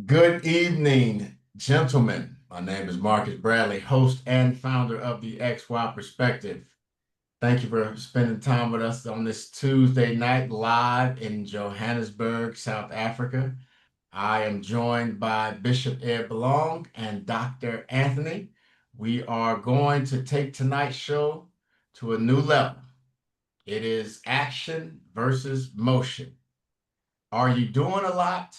Good evening, gentlemen. My name is Marcus Bradley, host and founder of the XY Perspective. Thank you for spending time with us on this Tuesday night live in Johannesburg, South Africa. I am joined by Bishop Ed Belong and Dr. Anthony. We are going to take tonight's show to a new level. It is action versus motion. Are you doing a lot?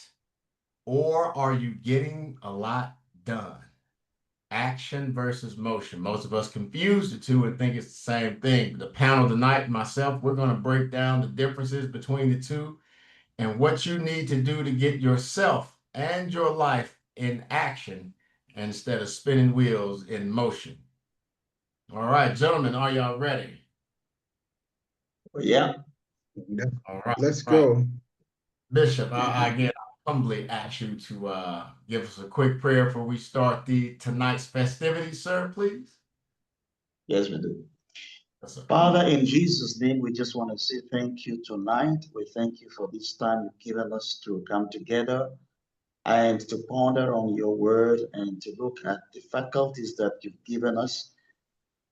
Or are you getting a lot done? Action versus motion. Most of us confuse the two and think it's the same thing. The panel tonight, myself, we're going to break down the differences between the two and what you need to do to get yourself and your life in action instead of spinning wheels in motion. All right, gentlemen, are y'all ready? Yeah. Yeah. All right, Let's all right. go. Bishop, again, I humbly ask you to give us a quick prayer before we start tonight's festivities, sir, please. Yes, we do. Yes, sir. Father, in Jesus' name, we just want to say thank you tonight. We thank you for this time you've given us to come together and to ponder on your word and to look at the faculties that you've given us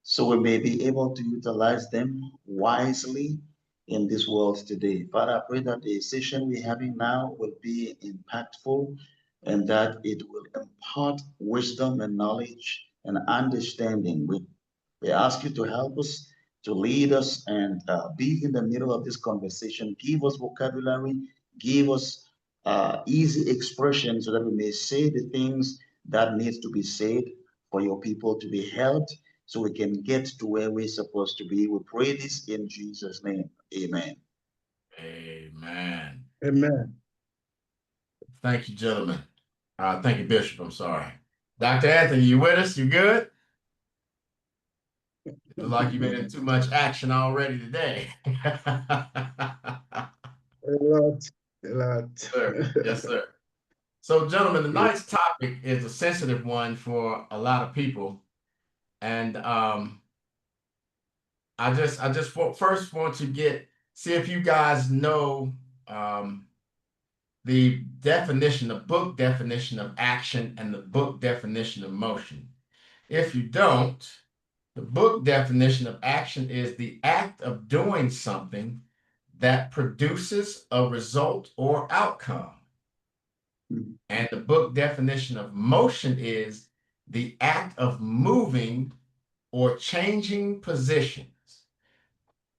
so we may be able to utilize them wisely in this world today. Father, I pray that the session we're having now will be impactful and that it will impart wisdom and knowledge and understanding. We ask you to help us, to lead us, and be in the middle of this conversation. Give us vocabulary, give us easy expression so that we may say the things that needs to be said for your people to be helped so we can get to where we're supposed to be. We pray this in Jesus' name. Amen. Amen. Amen. Thank you, gentlemen. Thank you, Bishop. I'm sorry. Dr. Anthony, you with us? You good? It look like you've been in too much action already today. A lot. A lot. Sir. Yes, sir. So, gentlemen, tonight's topic is a sensitive one for a lot of people. And first want to see if you guys know um, the definition, the book definition of action and the book definition of motion. If you don't, the book definition of action is the act of doing something that produces a result or outcome. And the book definition of motion is the act of moving or changing positions.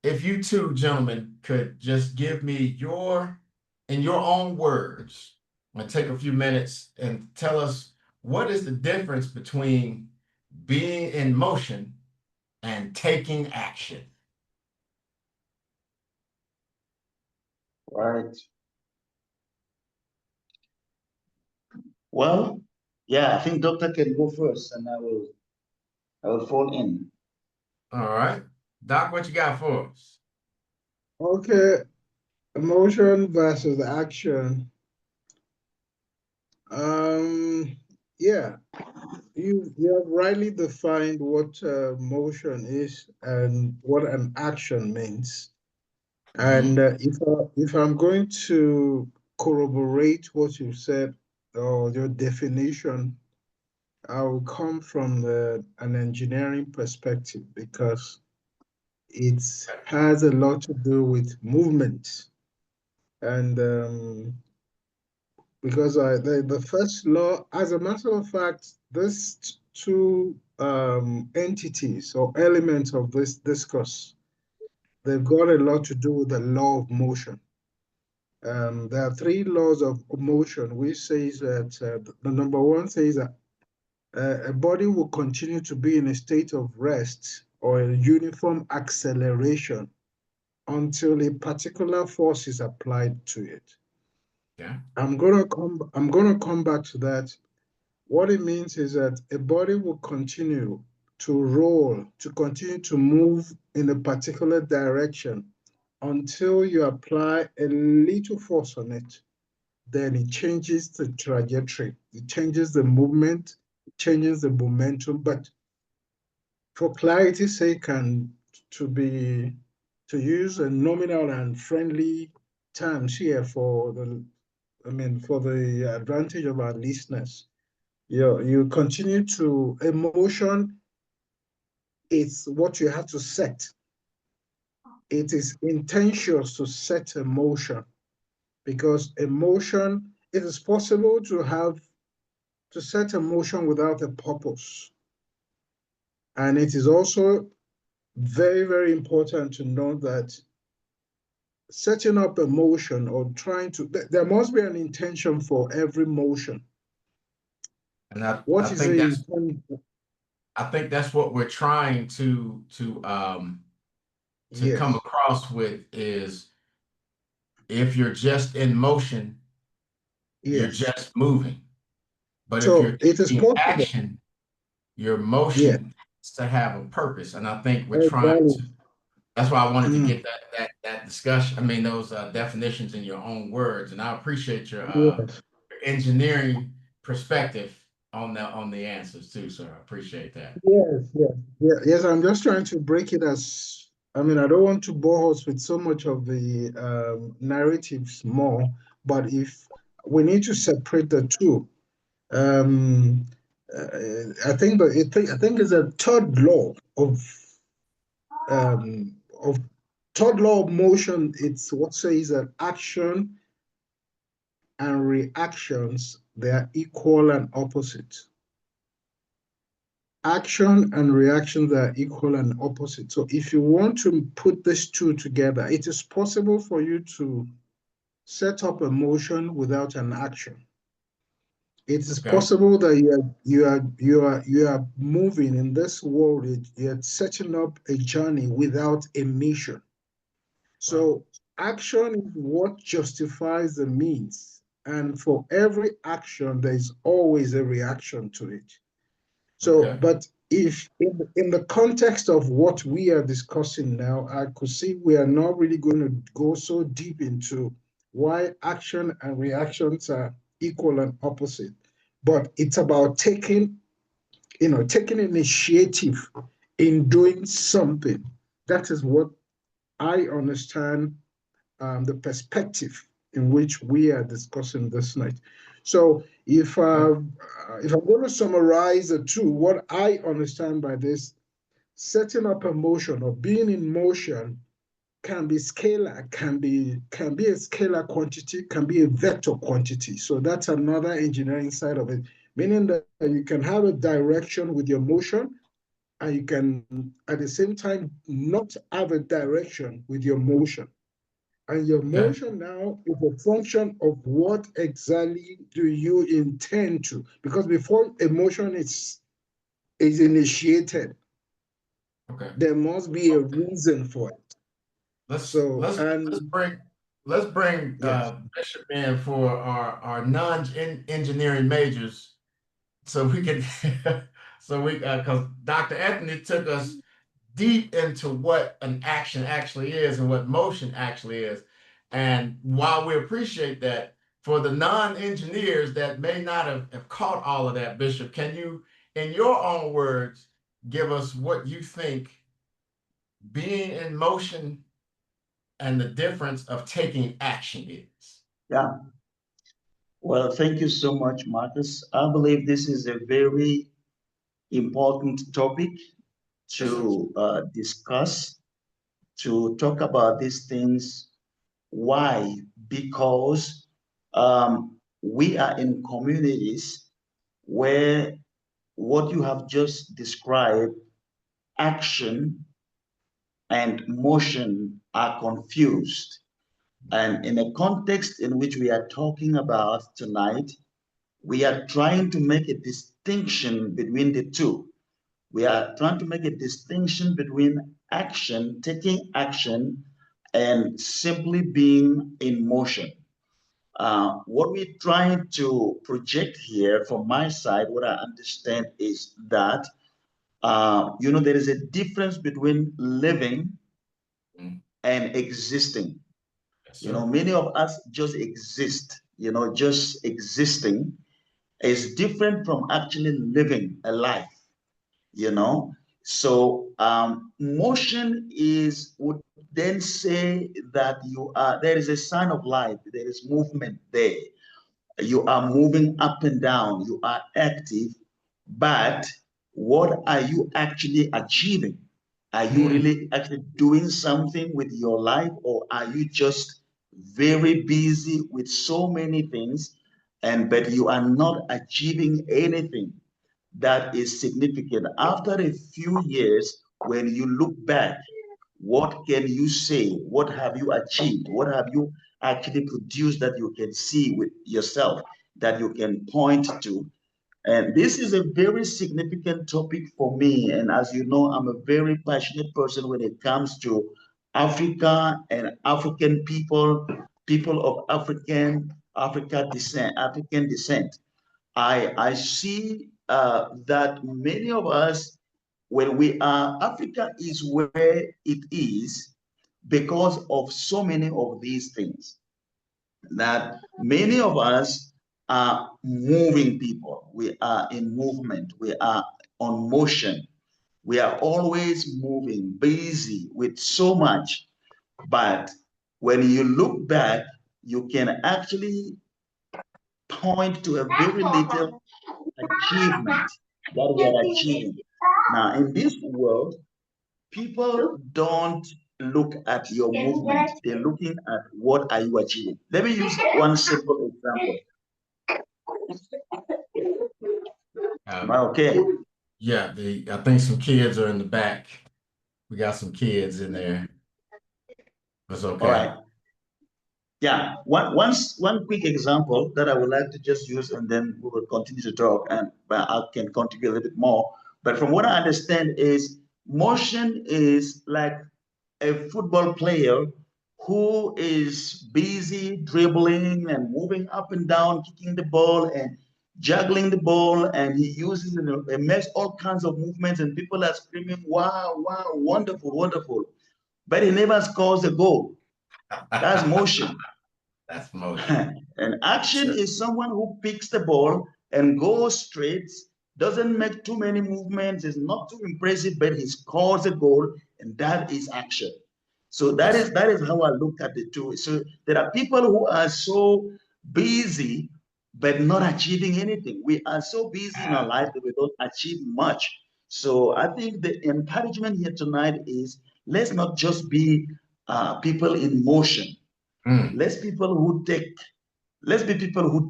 If you two gentlemen could just give me in your own words, and take a few minutes and tell us what is the difference between being in motion and taking action. Right. Well, yeah, I think doctor can go first and I will fall in. All right. Doc, what you got for us? Okay. Emotion versus action. Um, yeah, you have rightly defined what motion is and what an action means. Mm-hmm. And if I'm going to corroborate what you said or your definition, I will come from an engineering perspective because it has a lot to do with movement. And because the first law, as a matter of fact, these two entities or elements of this discourse, they've got a lot to do with the law of motion. There are three laws of motion, which says that the number one says that a body will continue to be in a state of rest or a uniform acceleration until a particular force is applied to it. Yeah. I'm gonna come back to that. What it means is that a body will continue to roll, to continue to move in a particular direction until you apply a little force on it. Then it changes the trajectory, it changes the movement, it changes the momentum. But for clarity's sake and to use a nominal and friendly terms here for the I mean, for the advantage of our listeners, you continue to emotion. It's what you have to set. It is intentions to set emotion, because emotion, it is possible to set emotion without a purpose. And it is also very, very important to know that setting up emotion or trying to, there must be an intention for every motion. And What is the intent? I think that's what we're trying to come Yes, across with is if you're just in motion, you're yes. just moving. But if you're So it is taking possible. action, your Yes, motion has to have a purpose. And I think we're trying exactly. to, that's why I wanted to Mm, get that discussion. I mean, those definitions in your own words. And I appreciate yes. your engineering perspective on the answers too, sir. I appreciate that. Yes, yes, yeah, yes. I'm just trying to break it as, I mean, I don't want to bore us with so much of the narratives more, but if we need to separate the two, um, I think it's a of third law of motion. It's what says that action and reactions, they are equal and opposite. Action and reactions are equal and opposite. So if you want to put these two together, it is possible for you to set up a motion without an action. It is Okay. possible that you are moving in this world, you're setting up a journey without a mission. Wow. So action is what justifies the means. And for every action, there is always a reaction to it. So, Okay. but if in the context of what we are discussing now, I could see we are not really going to go so deep into why action and reactions are equal and opposite. But it's about taking initiative in doing something. That is what I understand, the perspective in which we are discussing this night. So Okay. if I'm going to summarize the two, what I understand by this, setting up a motion or being in motion can be scalar, can be a scalar quantity, can be a vector quantity. So that's another engineering side of it, meaning that you can have a direction with your motion, and you can at the same time not have a direction with your motion. And your Okay. motion now is a function of what exactly do you intend to, because before emotion is initiated, Okay. there must be a reason for it. Let's So, let's let's and bring let's bring yes, Bishop in for our non-engineering majors so we can so we because Dr. Anthony took us deep into what an action actually is and what motion actually is. And while we appreciate that, for the non-engineers that may not have caught all of that, Bishop, can you, in your own words, give us what you think being in motion and the difference of taking action is? Yeah. Well, thank you so much, Marcus. I believe this is a very important topic Yes, sir. to discuss, to talk about these things. Why? Because we are in communities where what you have just described, action and motion, are confused. And in a context in which we are talking about tonight, we are trying to make a distinction between the two. We are trying to make a distinction between action, taking action, and simply being in motion. What we're trying to project here from my side, what I understand is that, there is a difference between living Mm. and existing. Yes, sir. Many of us just exist, just existing is different from actually living a life, you know. So motion is would then say that there is a sign of life, there is movement there. You are moving up and down. You are active, but what are you actually achieving? Are you really actually doing something with your life, or are you just very busy with so many things, and but you are not achieving anything that is significant? After a few years, when you look back, what can you say? What have you achieved? What have you actually produced that you can see with yourself, that you can point to? And this is a very significant topic for me. And as you know, I'm a very passionate person when it comes to Africa and African people, people of African descent. I see that many of us, when we are, Africa is where it is because of so many of these things, that many of us are moving people. We are in movement. We are on motion. We are always moving, busy with so much. But when you look back, you can actually point to a very little achievement that we are achieving. Now, in this world, people don't look at your movement. They're looking at what are you achieving. Let me use one simple example. Am I okay? Yeah, I think some kids are in the back. We got some kids in there. That's All okay. right. Yeah, one quick example that I would like to just use, and then we will continue to talk, and I can contribute a little bit more. But from what I understand is motion is like a football player who is busy dribbling and moving up and down, kicking the ball and juggling the ball, and he uses it makes all kinds of movements, and people are screaming, "Wow, wow, wonderful, wonderful!" But he never scores a goal. That's motion. That's motion. And action is someone who picks the ball and goes straight, doesn't make too many movements, is not too impressive, but he scores a goal, and that is action. So Yes. that is how I look at the two. So there are people who are so busy but not achieving anything. We are so busy in our life that we don't achieve much. So I think the encouragement here tonight is, let's not just be people in motion. Mm. Let's be people who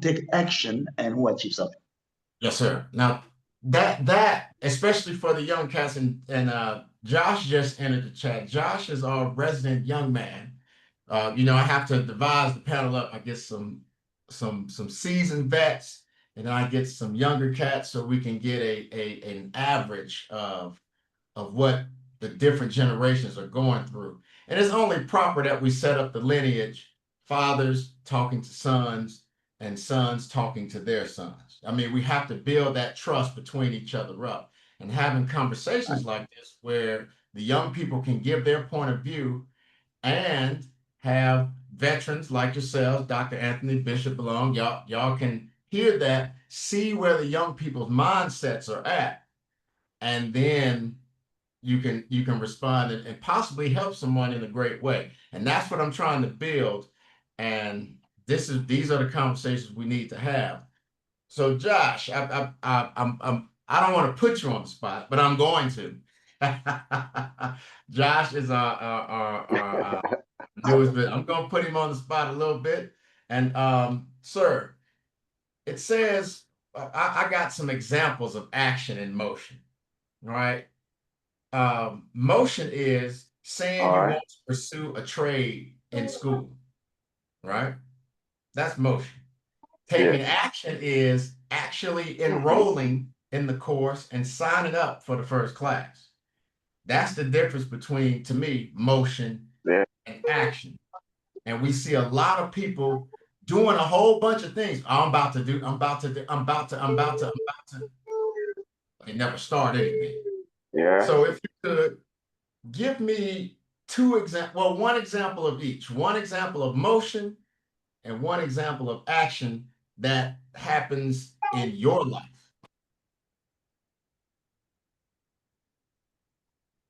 take action and who achieve something. Yes, sir. Now that especially for the young cats, and Josh just entered the chat. Josh is our resident young man. I have to devise the panel up. I get some seasoned vets, and then I get some younger cats so we can get an average of what the different generations are going through. And it's only proper that we set up the lineage, fathers talking to sons and sons talking to their sons. I mean, we have to build that trust between each other up, and having conversations like this where the young people can give their point of view and have veterans like yourselves, Dr. Anthony Bishop Malone, y'all can hear that, see where the young people's mindsets are at, and then you can respond and possibly help someone in a great way. And that's what I'm trying to build. And these are the conversations we need to have. So Josh, I don't want to put you on the spot, but I'm going to. Josh is our newest bit. I'm going to put him on the spot a little bit. And sir, it says I got some examples of action in motion, right? Motion is saying All you right. want to pursue a trade in school, right? That's motion. Yes. Taking action is actually Mm-hmm. enrolling in the course and signing up for the first class. That's the difference between, to me, motion Yeah. and action. And we see a lot of people doing a whole bunch of things. I'm about to do, I'm about to do, I'm about to. They never start anything. Yeah. So if you could give me one example of each, one example of motion and one example of action that happens in your life.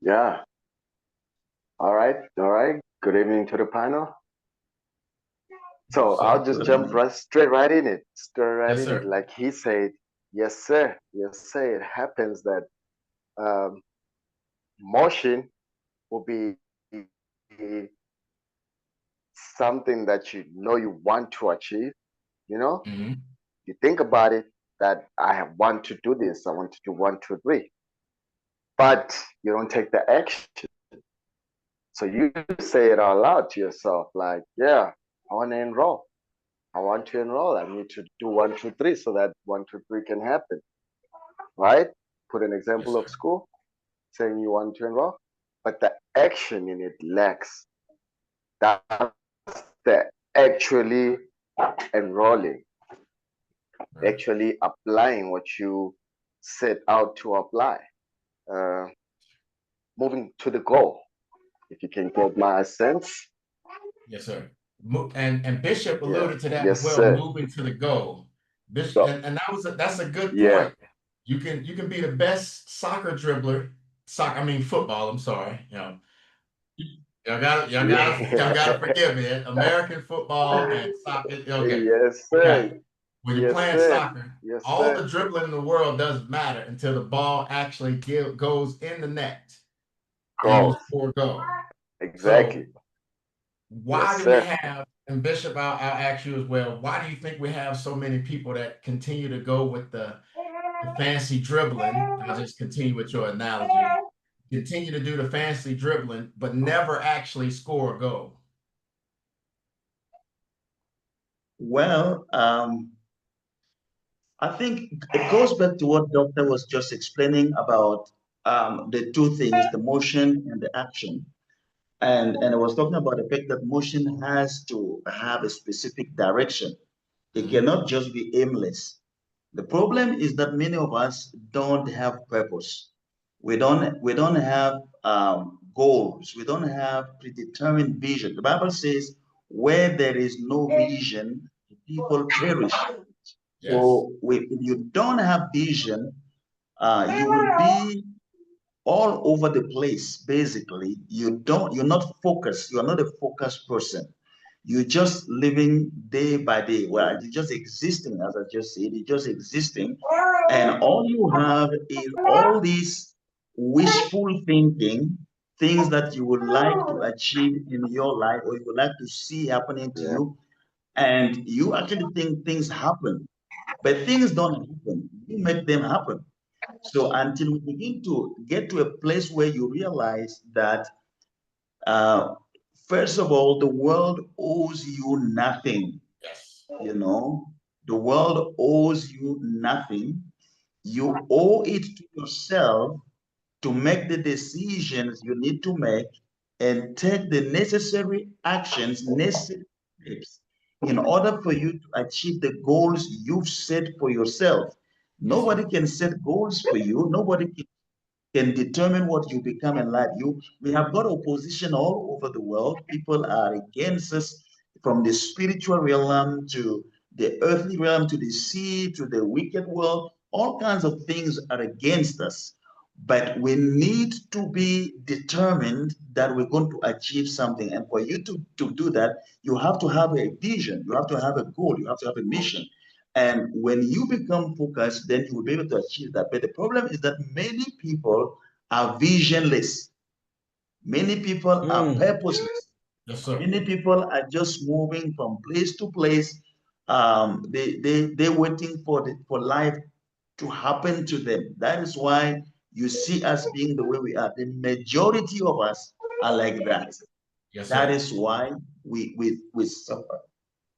Yeah. All right. All right. Good evening to the panel. So I'll just jump straight in it. Yes, sir. Like he said, yes, sir. Yes, sir. It happens that um, motion will be something that you know you want to achieve. You know, Mm-hmm. you think about it that want to do this. I want to do 1, 2, 3, but you don't take the action. So you say it out loud to yourself, like, yeah, I want to enroll. I want to enroll. I need to do 1, 2, 3 so that 1, 2, 3 can happen, right? Put an Yes, example of sir. school saying you want to enroll, but the action in it lacks. That's the actually enrolling, Right. actually applying what you set out to apply, uh, moving to the goal. If you can get my sense, Yes, sir. And Bishop yeah, alluded to that as yes, well, sir. moving to the goal. Bishop, So, and that's a good yeah, point. You can be the best soccer dribbler, I mean football, I'm sorry. Y'all gotta yeah, forgive me. American football and soccer. Okay. yes, You got sir. it. When you're Yes, playing sir. soccer, Yes, all sir. the dribbling in the world doesn't matter until the ball actually goes in the net and you Goals. score a goal. So Exactly. Yes, why do we sir. have, and Bishop, I'll ask you as well, why do you think we have so many people that continue to go with the fancy dribbling? I'll just continue with your analogy. Continue to do the fancy dribbling, but never actually score a goal. Well, I think it goes back to what Doctor was just explaining about the two things, the motion and the action. And I was talking about the fact that motion has to have a specific direction. It Mhm. cannot just be aimless. The problem is that many of us don't have purpose. We don't have goals. We don't have predetermined vision. The Bible says, where there is no vision, people perish. Yes. So if you don't have vision, you will be all over the place. Basically, you're not focused. You're not a focused person. You're just living day by day. Well, you're just existing, as I just said. You're just existing, and all you have is all these wishful thinking, things that you would like to achieve in your life or you would like to see happening to Yeah. you, and you actually think things happen, but things don't happen. You make them happen. So until we begin to get to a place where you realize that, uh, first of all, the world owes you nothing. Yes. You know, the world owes you nothing. You owe it to yourself to make the decisions you need to make and take the necessary actions, necessary steps in order for you to achieve the goals you've set for yourself. Yes, sir. Nobody can set goals for you. Nobody can determine what you become in life. We have got opposition all over the world. People are against us, from the spiritual realm to the earthly realm to the sea to the wicked world. All kinds of things are against us. But we need to be determined that we're going to achieve something. And for you to do that, you have to have a vision, you have to have a goal, you have to have a mission. And when you become focused, then you will be able to achieve that. But the problem is that many people are visionless. Many people are Mm. purposeless. Yes, sir. Many people are just moving from place to place. They're waiting for life to happen to them. That is why you see us being the way we are. The majority of us are like that. Yes, That sir. is why we suffer.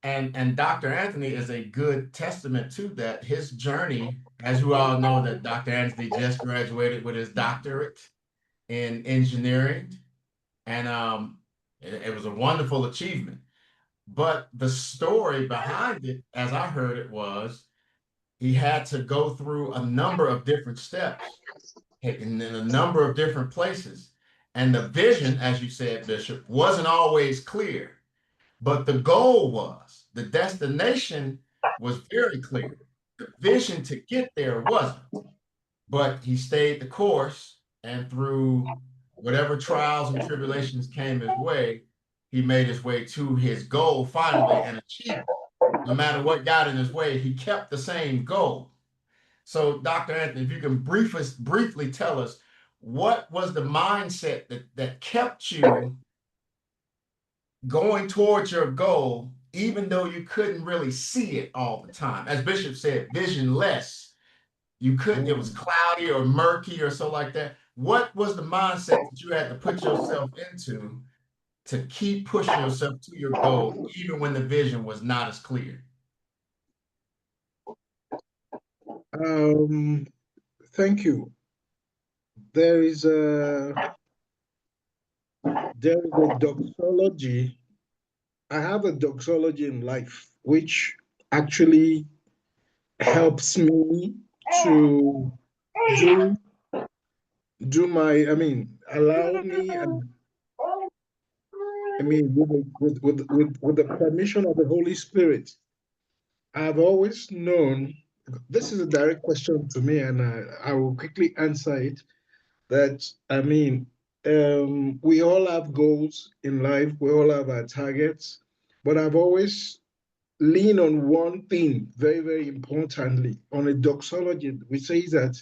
And Dr. Anthony is a good testament to that. His journey, as you all know, that Dr. Anthony just graduated with his doctorate in engineering, and it was a wonderful achievement. But the story behind it, as I heard it, was he had to go through a number of different steps in a number of different places. And the vision, as you said, Bishop, wasn't always clear, but the goal was, the destination was very clear. The vision to get there wasn't, but he stayed the course, and through whatever trials and tribulations came his way, he made his way to his goal finally and achieved it. No matter what got in his way, he kept the same goal. So, Dr. Anthony, if you can briefly tell us what was the mindset that kept you going towards your goal, even though you couldn't really see it all the time. As Bishop said, visionless. You couldn't, it was cloudy or murky or so like that. What was the mindset that you had to put yourself into to keep pushing yourself to your goal, even when the vision was not as clear? Thank you. There is a doxology. I have a doxology in life, which actually helps me to do my, allow me, and with the permission of the Holy Spirit. I've always known, this is a direct question to me, and I will quickly answer it, that, we all have goals in life, we all have our targets, but I've always leaned on one thing very, very importantly, on a doxology, which says that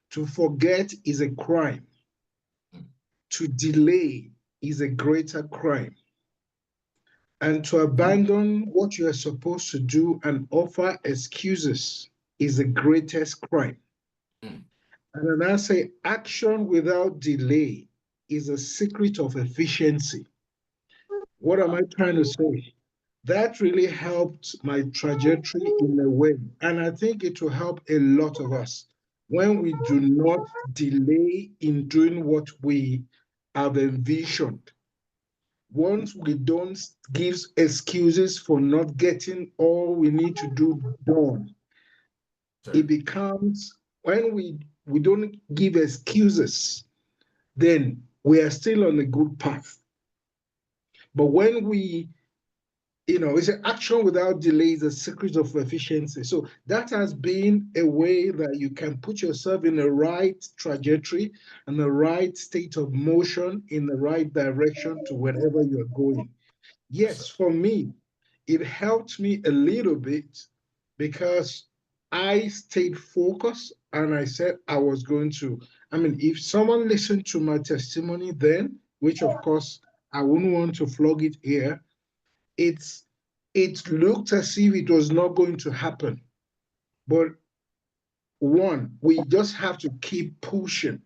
to forget is a crime, to delay is a greater crime, and to abandon what you are supposed to do and offer excuses is the greatest crime. Mm. And then I say action without delay is a secret of efficiency. What am I trying to say? That really helped my trajectory in a way. And I think it will help a lot of us when we do not delay in doing what we have envisioned. Once we don't give excuses for not getting all we need to do done, it becomes, when we don't give excuses, then we are still on a good path. But when we, it's an action without delay is a secret of efficiency. So that has been a way that you can put yourself in the right trajectory and the right state of motion in the right direction to wherever you're going. Yes, for me, it helped me a little bit because I stayed focused and I said I was going to. If someone listened to my testimony then, which of course I wouldn't want to flog it here, it looked as if it was not going to happen. But one, we just have to keep pushing.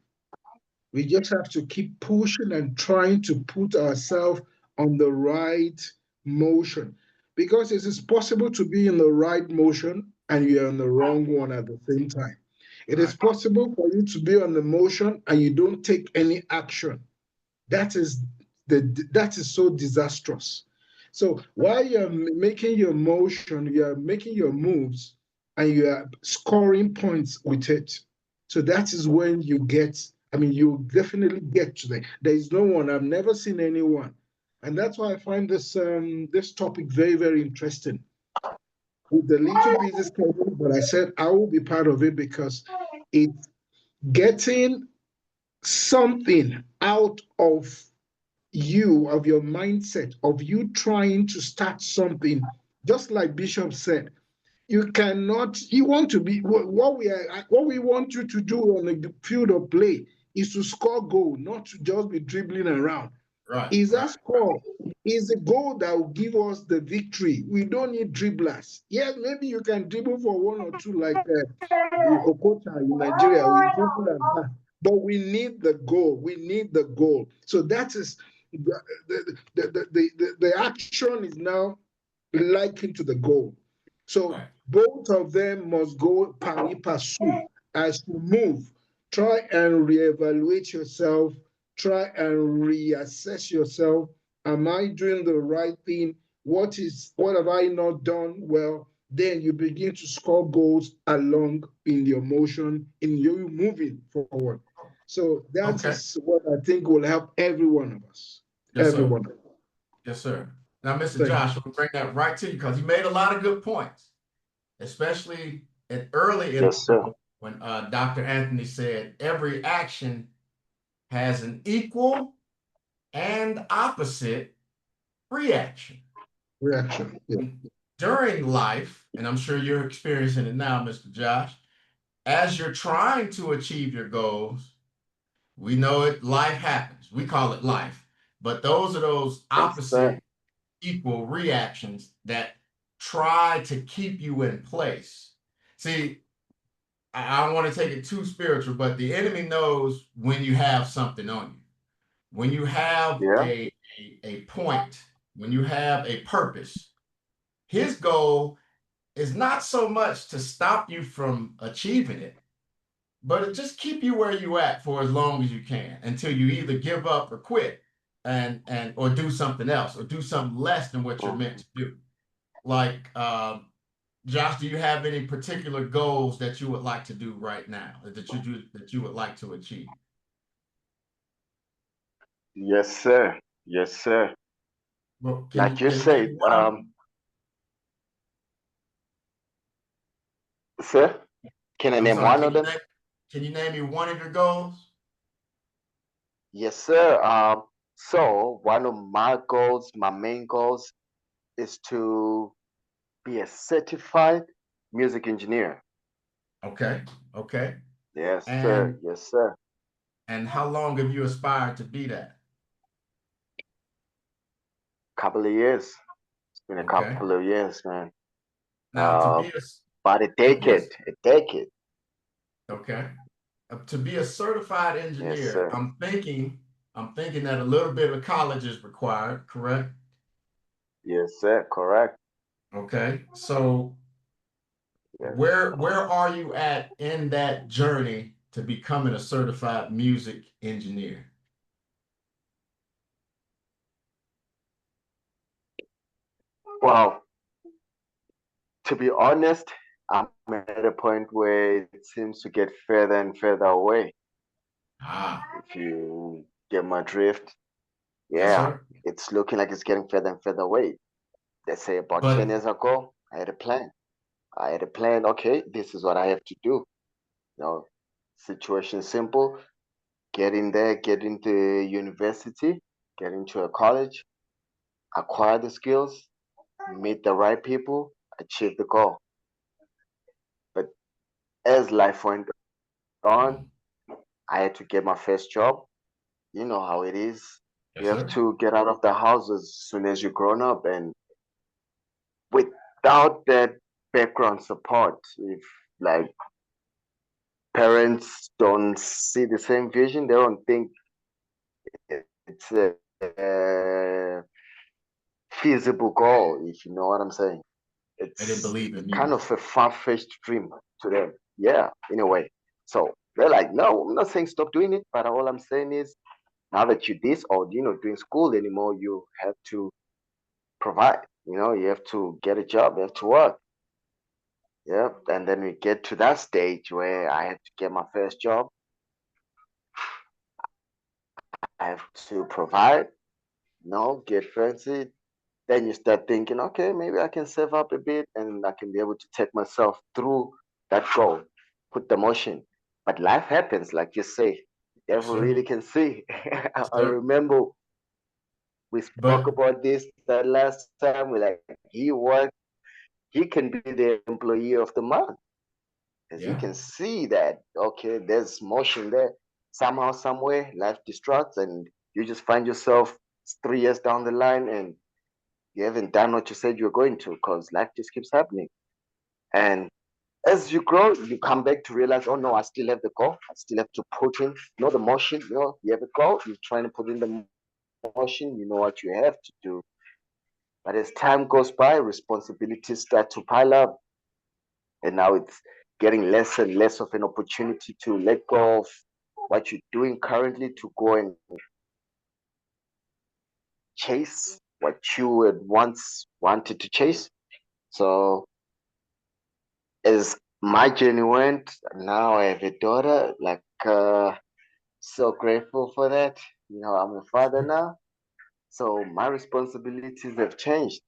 We just have to keep pushing and trying to put ourselves on the right motion, because it is possible to be in the right motion and you're on the wrong one at the same time. It is possible for you to be on the motion and you don't take any action. That is so disastrous. So while you're making your motion, you're making your moves, and you are scoring points with it. So that is when you get, you definitely get to there. There is no one, I've never seen anyone. And that's why I find this topic very, very interesting. With the little busy schedule, but I said I will be part of it because it's getting something out of your mindset, of you trying to start something. Just like Bishop said, you want to be, what we want you to do on the field of play is to score goal, not to just be dribbling around. Is that score is the goal that will give us the victory. We don't need dribblers. Yes, maybe you can dribble for one or two, like the Okota in Nigeria. We dribble and pass, but we need the goal. We need the goal. So that is the action is now likened to the goal. So both of them must go pari passu. As you move, try and reevaluate yourself, try and reassess yourself. Am I doing the right thing? What have I not done well? Then you begin to score goals along in your motion, in you moving forward. So that is what I think will help every one of us. Yes, everyone. Sir. Yes, sir. Now, Mr. Josh, we'll bring that right to you because you made a lot of good points, especially early in when Dr. Anthony said every action has an equal and opposite reaction. Reaction. Yeah. During life, and I'm sure you're experiencing it now, Mr. Josh, as you're trying to achieve your goals, we know it, life happens. We call it life. But those are those Yes, sir. opposite equal reactions that try to keep you in place. See, I don't want to take it too spiritual, but the enemy knows when you have something on you, when you have Yeah. a point, when you have a purpose. His goal is not so much to stop you from achieving it, but it just keep you where you at for as long as you can until you either give up or quit and or do something else or do something less than what you're meant Mhm. to do. Like Josh, do you have any particular goals that you would like to do right now that you would like to achieve? Yes, sir. Yes, sir. Well, Like you can you name said, one of them? sir, can I I'm name sorry, one of them? can you name me one of your goals? Yes, sir. So one of my goals, my main goals, is to be a certified music engineer. Okay, okay. Yes, sir. And Yes, sir. how long have you aspired to be that? Couple of years. It's been a Okay. couple of years, man. Now Uh, about a to be a decade. A decade. okay. To be a certified Yes, engineer, sir. I'm thinking that a little bit of college is required, correct? Yes, sir. Correct. Okay. So Yes. where are you at in that journey to becoming a certified music engineer? Well, to be honest, I'm at a point where it seems to get further and further away. Ah, If you get my drift, yes, yeah, sir. it's looking like it's getting further and further away. Let's say about 10 But years ago, I had a plan. I had a plan. Okay, this is what I have to do. You know, situation simple. Get in there, get into university, get into a college, acquire the skills, meet the right people, achieve the goal. But as life went on, mm, I had to get my first job. You know how it is. You yes, have sir. to get out of the house as soon as you're grown up, and without that background support, if like parents don't see the same vision, they don't think it's a feasible goal, if you know what I'm saying. They didn't It's believe in kind music. of a far-fetched dream to them. Yeah, in a way. So they're like, no, I'm not saying stop doing it, but all I'm saying is now that you're this old, doing school anymore, you have to provide. You have to get a job, you have to work. Yep. And then we get to that stage where I had to get my first job. I have to provide, get fancy. Then you start thinking, okay, maybe I can save up a bit and I can be able to take myself through that goal, put the motion. But life happens, like you say. Yes, Devil sir. really can see. Yes, I sir. remember we spoke But about this that last time. We're like, he can be the employee of the month. Because he yeah, can see that, okay, there's motion there. Somehow, somewhere, life distracts, and you just find yourself 3 years down the line and you haven't done what you said you're going to because life just keeps happening. And as you grow, you come back to realize, oh no, I still have the goal. I still have to put in, the motion. You have a goal, you're trying to put in the motion, you know what you have to do. But as time goes by, responsibilities start to pile up. And now it's getting less and less of an opportunity to let go of what you're doing currently to go and chase what you had once wanted to chase. So as my journey went, now I have a daughter, like so grateful for that. I'm a father now. So my responsibilities have changed.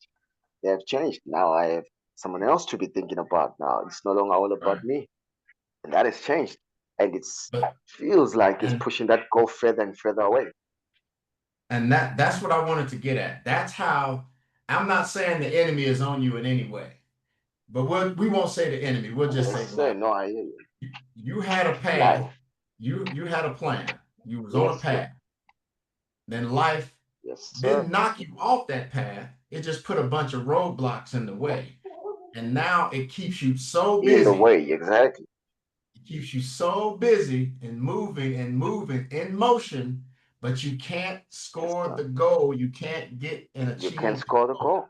They have changed. Now I have someone else to be thinking about now. It's no longer all about right. me. And that has changed. And it's But feels like it's and pushing that goal further and further away. And that's what I wanted to get at. That's how I'm not saying the enemy is on you in any way, but we won't say the enemy. We'll just say Yes, sir. life. No, I hear you. You had a path. Life. You had a plan. You was on a Yes, sir. path. Then life Yes, didn't sir. knock you off that path. It just put a bunch of roadblocks in the way. And now it keeps you so In the busy. way, exactly. It keeps you so busy and moving in motion, but you can't Yes, score sir. the goal. You can't get and You can achieve the score the goal. goal.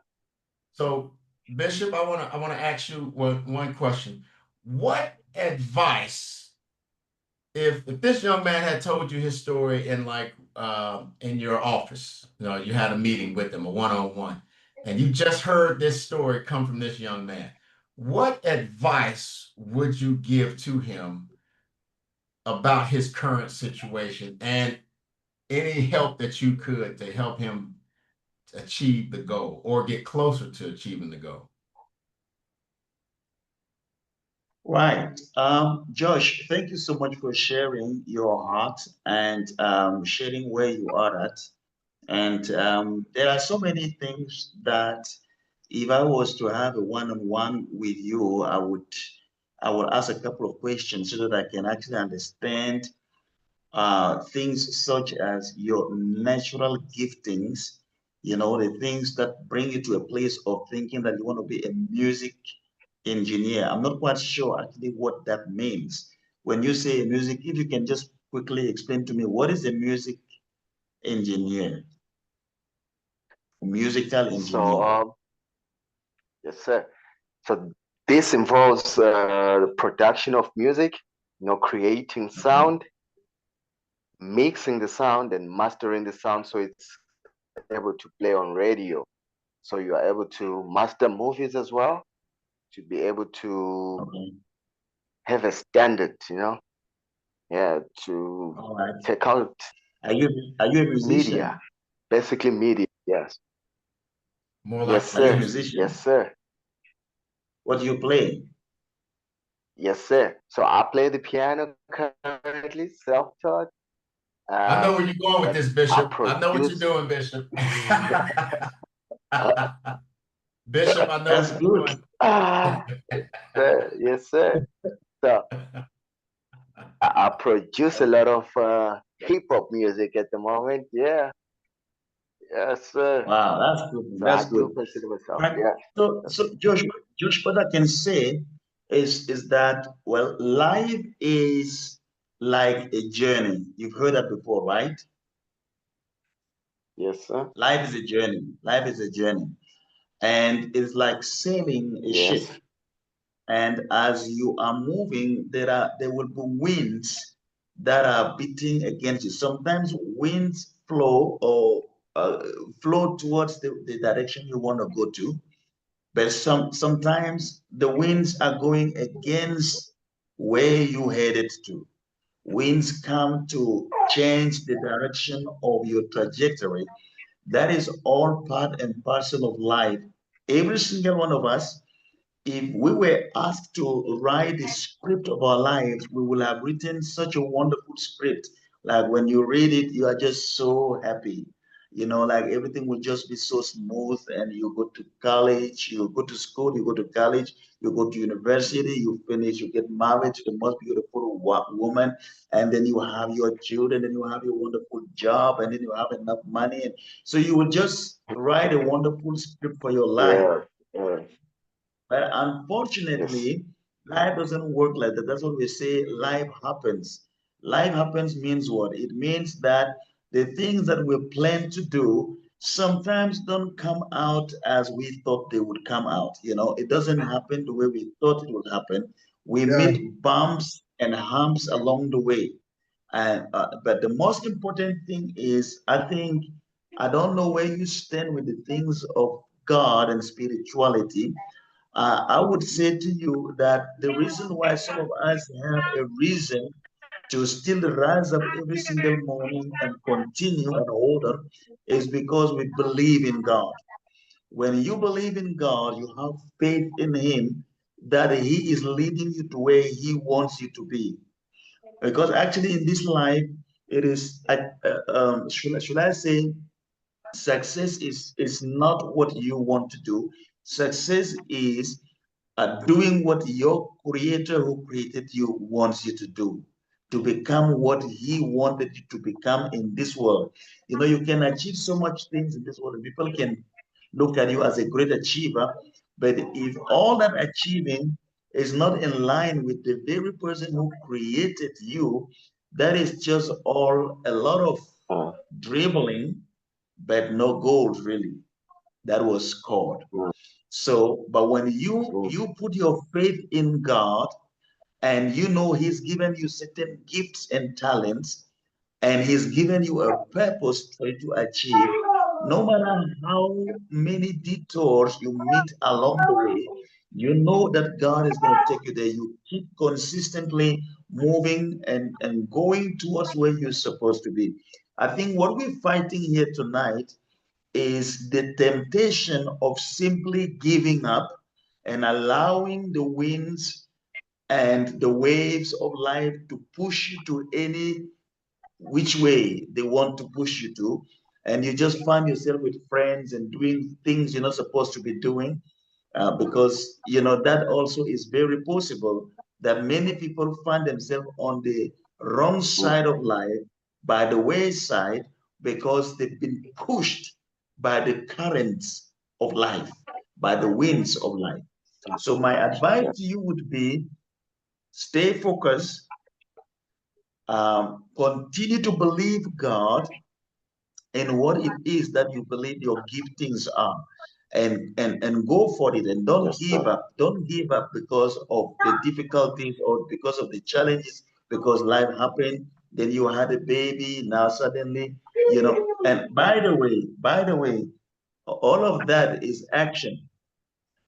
So, Bishop, I wanna ask you one question. What advice, if this young man had told you his story in like in your office, you had a meeting with him, a one-on-one, and you just heard this story come from this young man, what advice would you give to him about his current situation and any help that you could to help him achieve the goal or get closer to achieving the goal? Right. Josh, thank you so much for sharing your heart and sharing where you are at. And there are so many things that if I was to have a one-on-one with you, I would ask a couple of questions so that I can actually understand things such as your natural giftings, the things that bring you to a place of thinking that you want to be a music engineer. I'm not quite sure actually what that means. When you say music, if you can just quickly explain to me what is a music engineer, musical So, engineer? yes, sir. So this involves the production of music, creating Okay. sound, mixing the sound, and mastering the sound so it's able to play on radio. So you are able to master movies as well, to be able to Okay. have a standard, yeah, to All right. take out Are you a media, musician? basically media. Yes, More like yes, Are you a sir, producer. yes, musician? sir, What do you play? yes, sir. So I play the piano currently, self-taught, I know where um, you're going with but this, I Bishop. I know what you're produce. doing, Bishop. Uh, Bishop, I know That's what good. you're ah, doing. sir, yes, sir. So I produce a lot of hip hop music at the moment. Yeah, yes, sir. Wow, that's good. So I That's do good. consider myself. Right. Yeah. So Josh, what I can say is that well, life is like a journey. You've heard that before, right? Yes, sir. Life is a journey. Life is a journey, and it's like sailing a ship. Yes. And as you are moving, there will be winds that are beating against you. Sometimes winds uh, flow towards the direction you want to go to, but sometimes the winds are going against where you headed to. Winds come to change the direction of your trajectory. That is all part and parcel of life. Every single one of us, if we were asked to write the script of our lives, we will have written such a wonderful script. Like when you read it, you are just so happy. Like everything will just be so smooth. And you go to college, you go to school, you go to college, you go to university, you finish, you get married to the most beautiful woman, and then you have your children, and you have your wonderful job, and then you have enough money. And so you will just write a wonderful script for your life. Yeah. Yeah. But Yes. unfortunately, life doesn't work like that. That's what we say life happens. Life happens means what? It means that the things that we plan to do sometimes don't come out as we thought they would come out. It doesn't happen the way we thought it would happen. We Yeah, meet bumps and humps along the way. And but the most important thing is, I think, I don't know where you stand with the things of God and spirituality. I would say to you that the reason why some of us have a reason to still rise up every single morning and continue and hold on is because we believe in God. When you believe in God, you have faith in Him that He is leading you to where He wants you to be. Because actually, in this life, it is, should I say, success is not what you want to do. Success is doing what your creator who created you wants you to do, to become what he wanted you to become in this world. You know, you can achieve so much things in this world, and people can look at you as a great achiever, but if all that achieving is not in line with the very person who created you, that is just all a lot of mm, dribbling, but no gold really that was scored. mm, So, but when you mm, you put your faith in God and you know He's given you certain gifts and talents, and He's given you a purpose for you to achieve, no matter how many detours you meet along the way, you know that God is going to take you there. You keep consistently moving and going towards where you're supposed to be. I think what we're fighting here tonight is the temptation of simply giving up and allowing the winds and the waves of life to push you to any which way they want to push you to. And you just find yourself with friends and doing things you're not supposed to be doing, because you know that also is very possible that many people find themselves on the wrong mm. side of life, by the wayside, because they've been pushed by the currents of life, by the winds of life. So my advice Yeah. to you would be, stay focused, continue to believe God in what it is that you believe your giftings are, and go for it, and don't Yes, give sir. up. Don't give up because of the difficulties or because of the challenges, because life happened, then you had a baby, now suddenly, you know. And by the way, all of that is action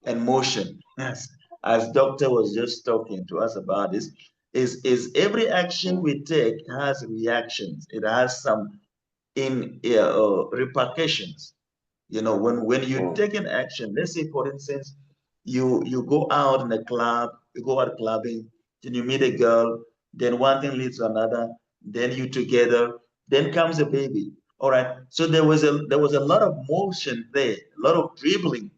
and motion. Yes, as doctor was just talking to us about this, is every action Mm, we take has reactions. It has some in repercussions. You know, when you mm. take an action, let's say for instance, you go out in a club, you go out clubbing, then you meet a girl, then one thing leads to another, then you together, then comes a baby. All right. So there was a lot of motion there, a lot of dribbling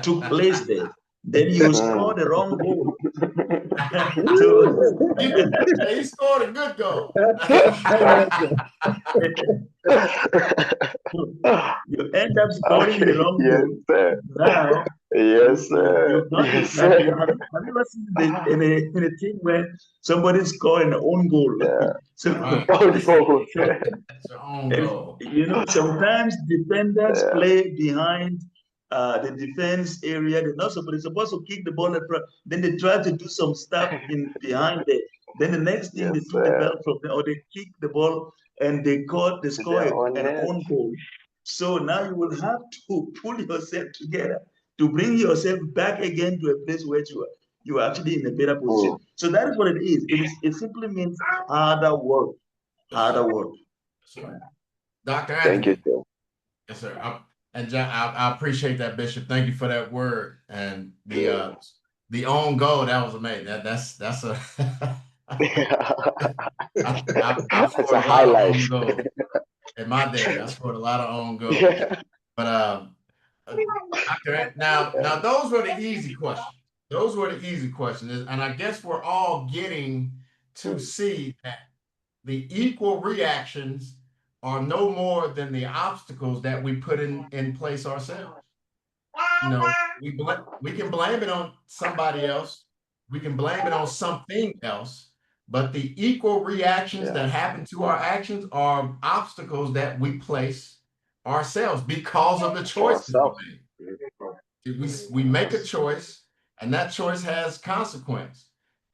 took place there. Then you score Mm. the wrong goal. So He scored a good goal. I like that. you end up scoring the wrong Yes, goal. sir. Now Yes, sir. you've done it. Yes, Like sir. have you ever seen in a team where somebody scored an own goal? Yeah. So, Right. Oh, no. so It's your own and goal. you know, sometimes defenders Yeah. play behind the defense area. They're supposed to kick the ball at front. Then they try to do some stuff in behind there. Then the next thing Yes, they took the sir. ball from them, or they kick the ball and they To score their own an net. own goal. So now you will have to pull yourself together to bring yourself back again to a place where you are actually in a better Mm. position. So that is what it is. It simply means harder work, Yes, sir. harder work. Yes, sir. Dr. Thank you, Anthony. sir. Yes, sir. And John, I appreciate that, Bishop. Thank you for that word and Yeah. the own goal. That was amazing. That's a I've It's scored a a lot of highlight. own goals in my day. I scored a lot of own goals. Yeah. But uh, now those were the easy questions. Those were the easy questions, and I guess we're all getting to see that the equal reactions are no more than the obstacles that we put in place ourselves. You know, we can blame it on somebody else. We can blame it on something else. But the equal reactions Yeah. that happen to our actions are obstacles that we place ourselves because of the To choices we ourselves. make. We make a choice, and that choice has consequence.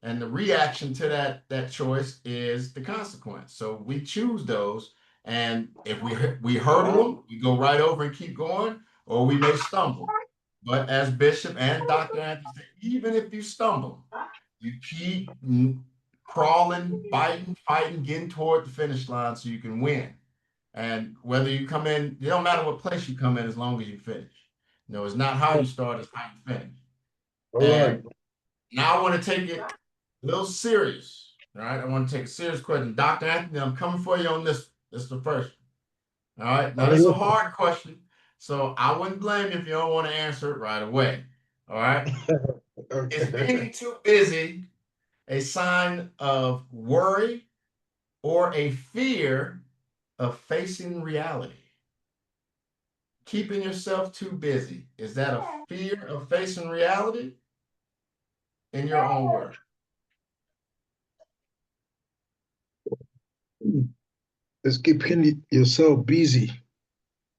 And the reaction to that choice is the consequence. So we choose those, and if we hurdle Mm. them, we go right over and keep going, or we may stumble. But as Bishop and Dr. Anthony said, even if you stumble, you keep crawling, biting, fighting, getting toward the finish line so you can win. And whether you come in, it don't matter what place you come in as long as you finish. No, it's not how you start, it's how you finish. All right. And now I want to take it a little serious. All right. I want to take a serious question. Dr. Anthony, I'm coming for you on this. This is the first. All right. Now, this is a hard question. So I wouldn't blame you if you don't want to answer it right away. All right. Is Okay. being too busy a sign of worry or a fear of facing reality? Keeping yourself too busy, is that a fear of facing reality? In your own words. Is keeping yourself busy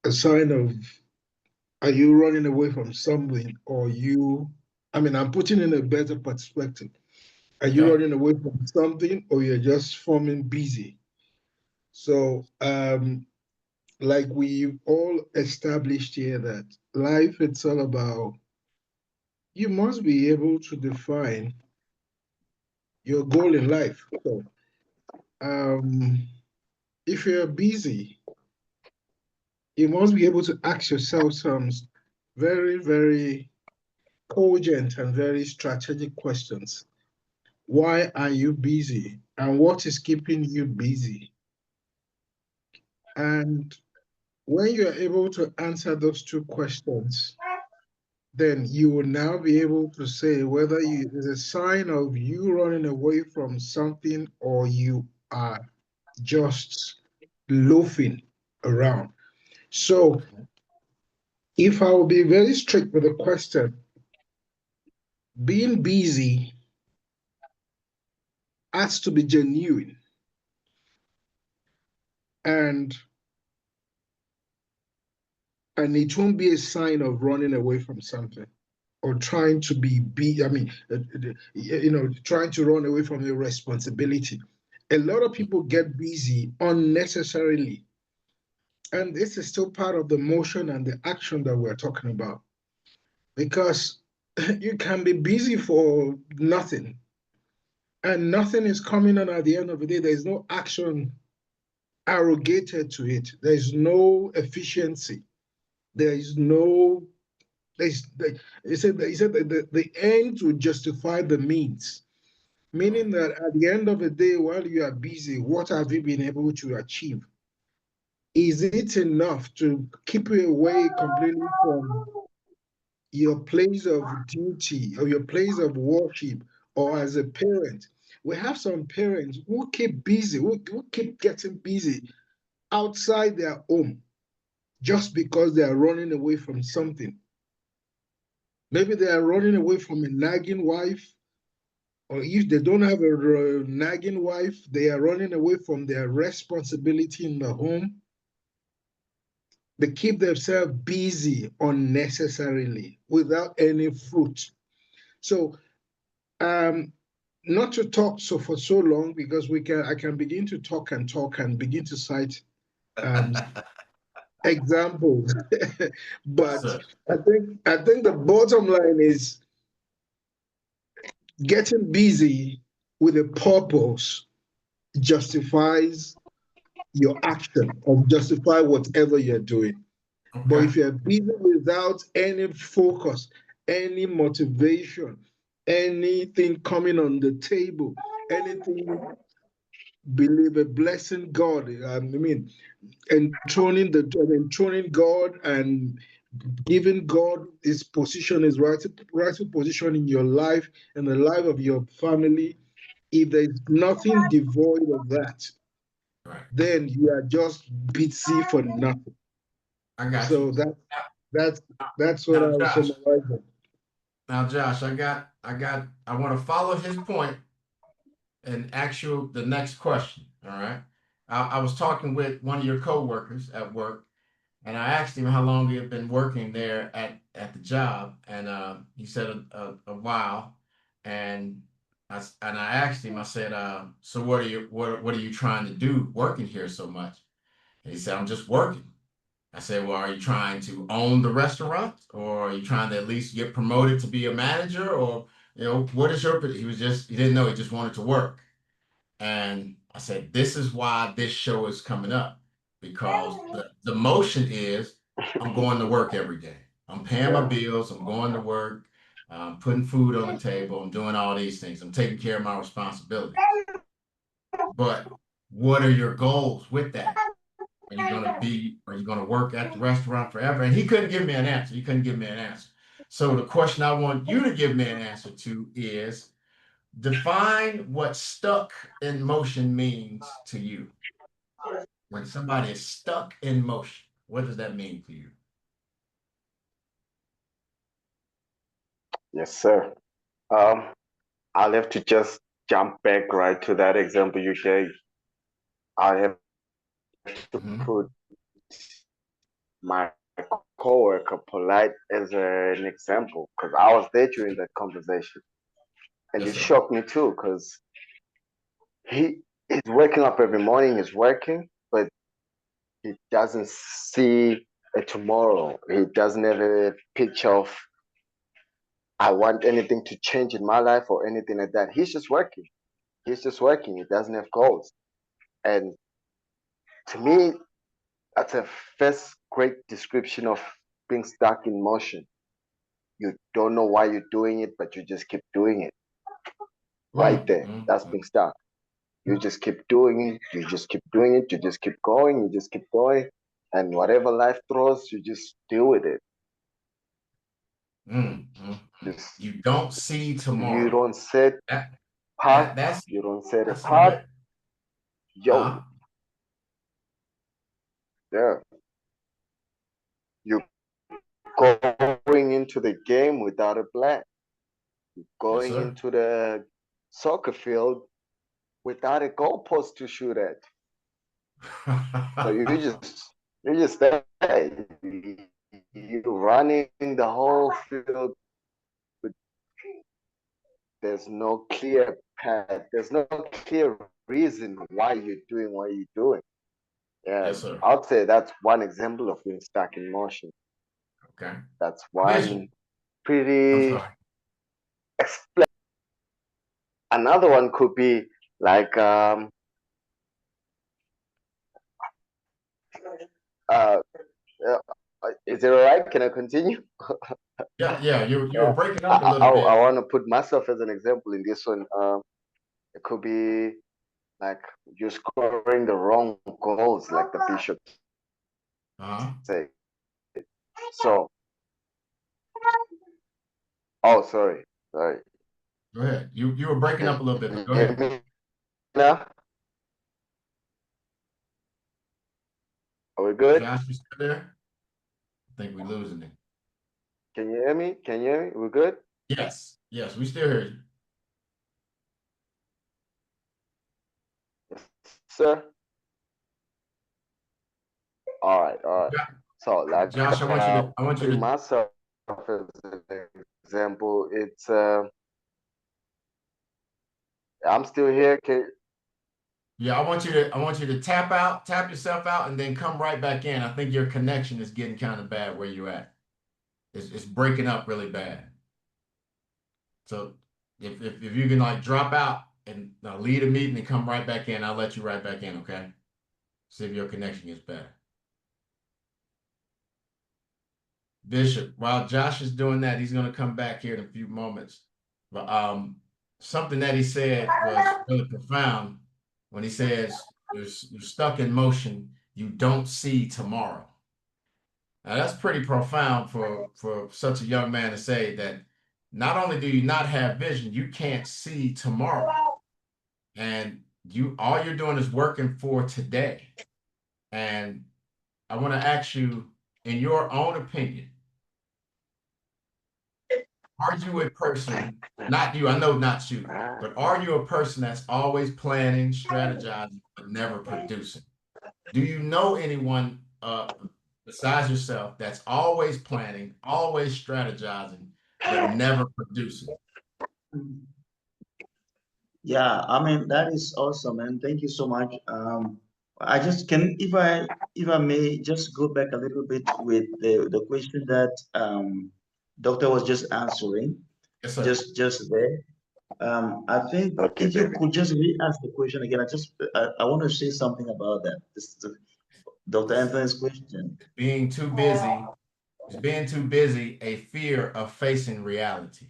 a sign of, are you running away from something, or you, I mean, I'm putting in a better perspective. Are you Okay. running away from something, or you're just forming busy? So, like we all established here, that life, it's all about, you must be able to define your goal in life. So, um, if you're busy, you must be able to ask yourself some very, very cogent and very strategic questions. Why are you busy? And what is keeping you busy? And when you're able to answer those two questions, then you will now be able to say whether you is a sign of you running away from something, or you are just loafing around. So if I will be very strict with the question, being busy has to be genuine, and it won't be a sign of running away from something, or trying to I mean, trying to run away from your responsibility. A lot of people get busy unnecessarily, and this is still part of the motion and the action that we're talking about, because you can be busy for nothing, and nothing is coming on at the end of the day. There's no action arrogated to it. There's no efficiency. There is no. He said that the end will justify the means, meaning that at the end of the day, while you are busy, what have you been able to achieve? Is it enough to keep you away completely from your place of duty, or your place of worship, or as a parent? We have some parents who keep busy, who keep getting busy outside their home, just because they are running away from something. Maybe they are running away from a nagging wife, or if they don't have a nagging wife, they are running away from their responsibility in the home. They keep themselves busy unnecessarily without any fruit. So, not to talk so for so long, because I can begin to talk and talk and begin to cite um, examples. Yes, But sir. I think the bottom line is getting busy with a purpose justifies your action, or justify whatever you're doing. But Okay. if you're busy without any focus, any motivation, anything coming on the table, anything, believe a blessing God. I mean, enthroning God, and giving God his position, his rightful position in your life and the life of your family. If there's nothing devoid of that, Right. then you are just busy for nothing. I got you. So that's that's what I Now, was Josh. summarizing. Now, Josh, I want to follow his point and ask you the next question. All right. I was talking with one of your coworkers at work, and I asked him how long he had been working there at the job, and he said a while, and I asked him, I said, so what are you trying to do working here so much? And he said, I'm just working. I said, well, are you trying to own the restaurant, or are you trying to at least get promoted to be a manager, or what is your? He didn't know. He just wanted to work. And I said, this is why this show is coming up, because the motion is I'm going to work every day. I'm paying my Yeah. bills. I'm going to work. I'm putting food on the table. I'm doing all these things. I'm taking care of my responsibilities. But what are your goals with that? are you gonna work at the restaurant forever? And he couldn't give me an answer. He couldn't give me an answer. So the question I want you to give me an answer to is define what stuck in motion means to you. When somebody is stuck in motion, what does that mean to you? Yes, sir. Um, I'll have to just jump back right to that example you gave. I have to Mhm. put my coworker Polite as an example because I was there during that conversation, and Yes, it sir. shocked me too because he is waking up every morning, he's working, but he doesn't see a tomorrow. He doesn't have a picture of I want anything to change in my life or anything like that. He's just working. He's just working. He doesn't have goals. And to me, that's a first great description of being stuck in motion. You don't know why you're doing it, but you just keep doing it. Right there. That's Mm. being stuck. You just keep doing it. You just keep doing it. You just keep going. You just keep going. And whatever life throws, you just deal with it. Just You don't see you tomorrow. don't set That path. that's You don't set a that's a path. bit, Yo, yeah. You going into the game without a plan. yes, Going sir. into the soccer field without a goalpost to shoot at. So you just there. You running the whole field, but there's no clear path. There's no clear reason why you're doing what you're doing. Yeah, Yes, sir. I'd say that's one example of being stuck in motion. Okay. That's Bishop, one I'm pretty. sorry. Another one could be like uh, uh is it all right? Can I continue? Yeah, you were Yeah, breaking up a I, little I, bit. I want to put myself as an example in this one. It could be like you're scoring the wrong goals, like the bishop Uh-huh. say. So, oh, sorry. Go ahead. You were breaking up Can a little bit, but you go hear ahead. me now? Are we good? Josh, you still there? I think we're losing it. Can you hear me? Can you hear me? We good? Yes, we still hear you. Yes, sir. All right. Jo- So, like Josh, I want you putting to, myself as an example, it's I'm still here. yeah, I want you to tap yourself out, and then come right back in. I think your connection is getting kind of bad where you're at. It's breaking up really bad. So if you can like drop out and lead a meeting and come right back in, I'll let you right back in, okay? See if your connection gets better. Bishop, while Josh is doing that, he's going to come back here in a few moments. But something that he said was really profound when he says, you're stuck in motion, you don't see tomorrow. Now, that's pretty profound for such a young man to say that not only do you not have vision, you can't see tomorrow. And all you're doing is working for today. And I want to ask you, in your own opinion, are you a person, not you, I know not you, but are you a person that's always planning, strategizing, but never producing? Do you know anyone besides yourself that's always planning, always strategizing, but never producing? Yeah, I mean that is awesome, and thank you so much. I just can, if I may, just go back a little bit with the question that Doctor was just answering, Yes, sir. just there. I think Okay, if you baby. could just re-ask the question again, I want to say something about that. This is Dr. It's Anthony's question. being too busy, is being too busy a fear of facing reality?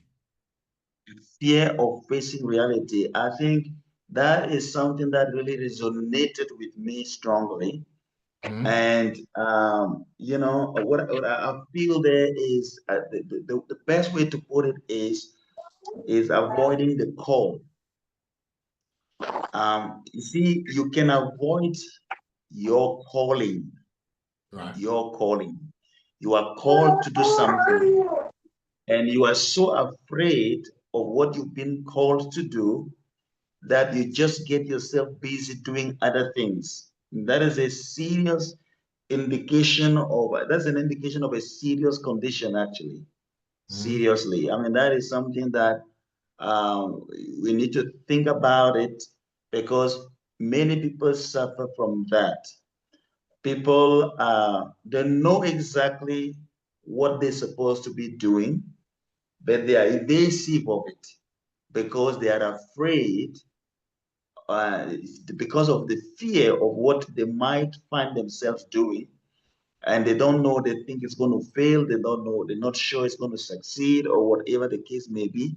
Fear of facing reality. I think that is something that really resonated with me strongly. And you know what I feel there is the best way to put it is avoiding the call. You see, you can avoid your calling, Right. your calling. You are called to do something, and you are so afraid of what you've been called to do that you just get yourself busy doing other things. That is a serious indication of that's an indication of a serious condition, actually. Seriously, I mean, that is something that we need to think about it, because many people suffer from that. People they know exactly what they're supposed to be doing, but they are evasive of it because they are afraid, uh, because of the fear of what they might find themselves doing. And they don't know, they think it's going to fail, they don't know, they're not sure it's going to succeed, or whatever the case may be.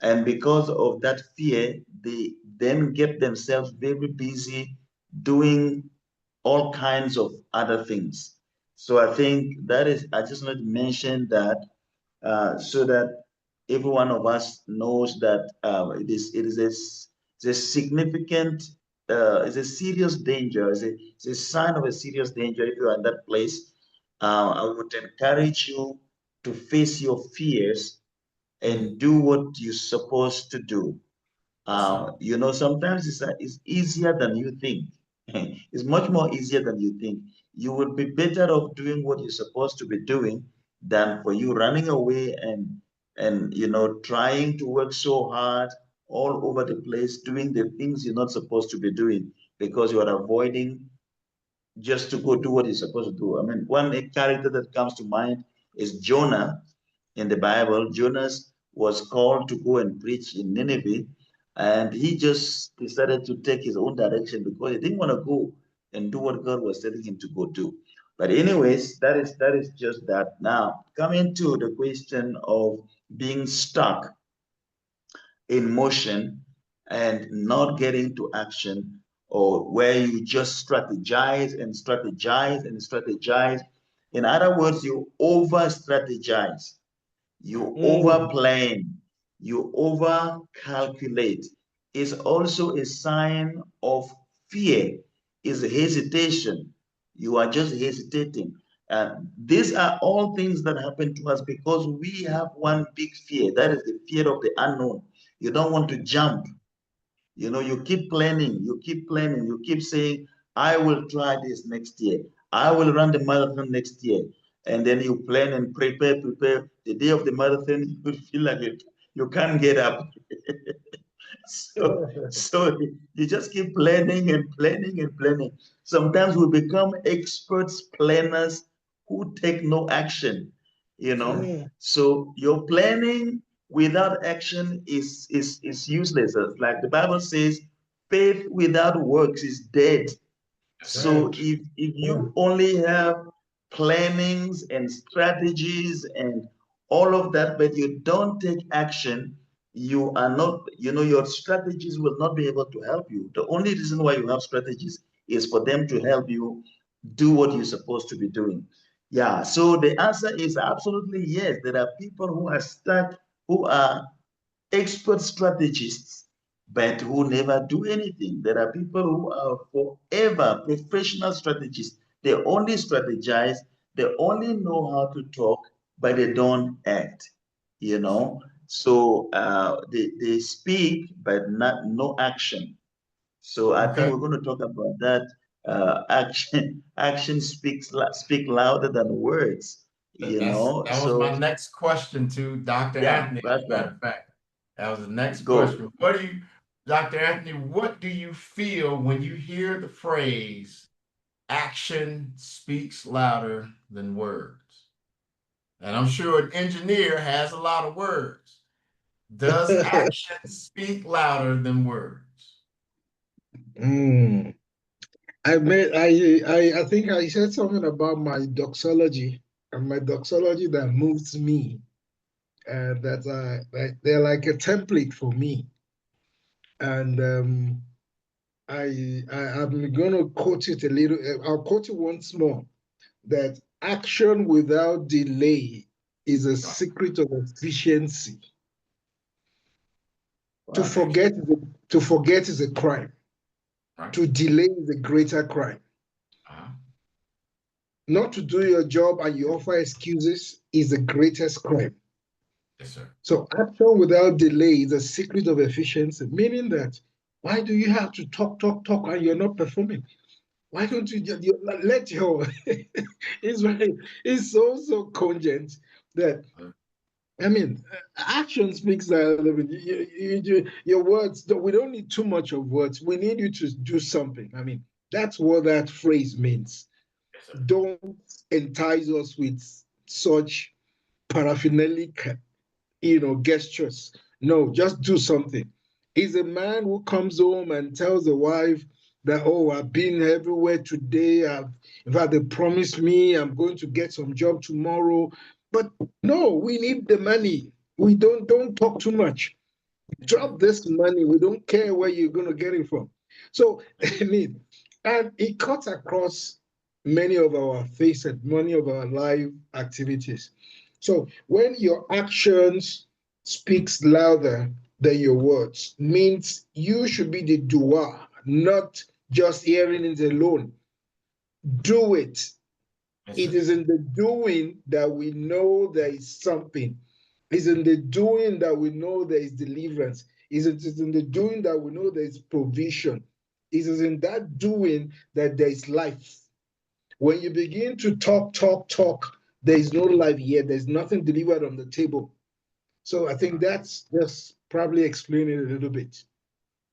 And because of that fear, they then get themselves very busy doing all kinds of other things. So I think that is, I just want to mention that, so that every one of us knows that it's a significant, it's a serious danger, it's a sign of a serious danger if you are in that place. I would encourage you to face your fears and do what you're supposed to do. Yes, sir. You know, sometimes it's easier than you think. It's much more easier than you think. You would be better off doing what you're supposed to be doing than for you running away and you know, trying to work so hard all over the place, doing the things you're not supposed to be doing because you are avoiding just to go do what you're supposed to do. I mean, one character that comes to mind is Jonah in the Bible. Jonas was called to go and preach in Nineveh, and he just decided to take his own direction because he didn't want to go and do what God was telling him to go do. But anyways, that is just that. Now, coming to the question of being stuck in motion and not getting to action, or where you just strategize and strategize and strategize. In other words, you over strategize, you over Mm. plan, you over calculate, is also a sign of fear, is hesitation. You are just hesitating. These are all things that happen to us because we have one big fear, that is the fear of the unknown. You don't want to jump. You know, you keep planning, you keep planning, you keep saying, I will try this next year. I will run the marathon next year. And then you plan and prepare. The day of the marathon, you feel like you can't get up. So you just keep planning and planning and planning. Sometimes we become experts planners who take no action, you know. Mm. So your planning without action is useless. Like the Bible says, faith without works is dead. Yes, sir. So Right. if Yeah. you only have plannings and strategies and all of that, but you don't take action, you are not, you know, your strategies will not be able to help you. The only reason why you have strategies is for them to help you do what you're supposed to be doing. Yeah, so the answer is absolutely yes. There are people who are stuck, who are expert strategists, but who never do anything. There are people who are forever professional strategists. They only strategize, they only know how to talk, but they don't act, you know. So they speak, but not no action. So I think Okay. we're going to talk about that. Action speak louder than words, you know. That was my So next question to Dr. yeah, Anthony, as that's a matter right. of fact. That was the next Go. question. What do you, Dr. Anthony, what do you feel when you hear the phrase action speaks louder than words? And I'm sure an engineer has a lot of words. Does action speak louder than words? Mm. I think I said something about my doxology and my doxology that moves me, and they're like a template for me. And I'm going to quote it a little. I'll quote it once more. That action without delay is a secret of efficiency. To Wow. forget, to forget is a crime. Right. To delay is a greater crime. Uh-huh. Not to do your job and you offer excuses is the greatest crime. Yes, sir. So action without delay is a secret of efficiency, meaning that why do you have to talk, and you're not performing? Why don't you just let your it's so cogent that I mean, action speaks louder than your words. We don't need too much of words. We need you to do something. I mean, that's what that phrase means. Yes, sir. Don't entice us with such paraphernalic, gestures. No, just do something. He's a man who comes home and tells the wife that, oh, I've been everywhere today. In fact, they promised me I'm going to get some job tomorrow. But no, we need the money. We don't talk too much. Drop this money. We don't care where you're going to get it from. So, I mean, and it cuts across many of our faces, many of our life activities. So when your actions speaks louder than your words, means you should be the doer, not just hearing it alone. Do it. Yes, It sir. is in the doing that we know there is something. It's in the doing that we know there is deliverance. It is in the doing that we know there is provision. It is in that doing that there is life. When you begin to talk, there is no life yet. There's nothing delivered on the table. So I think that's just probably explaining it a little bit.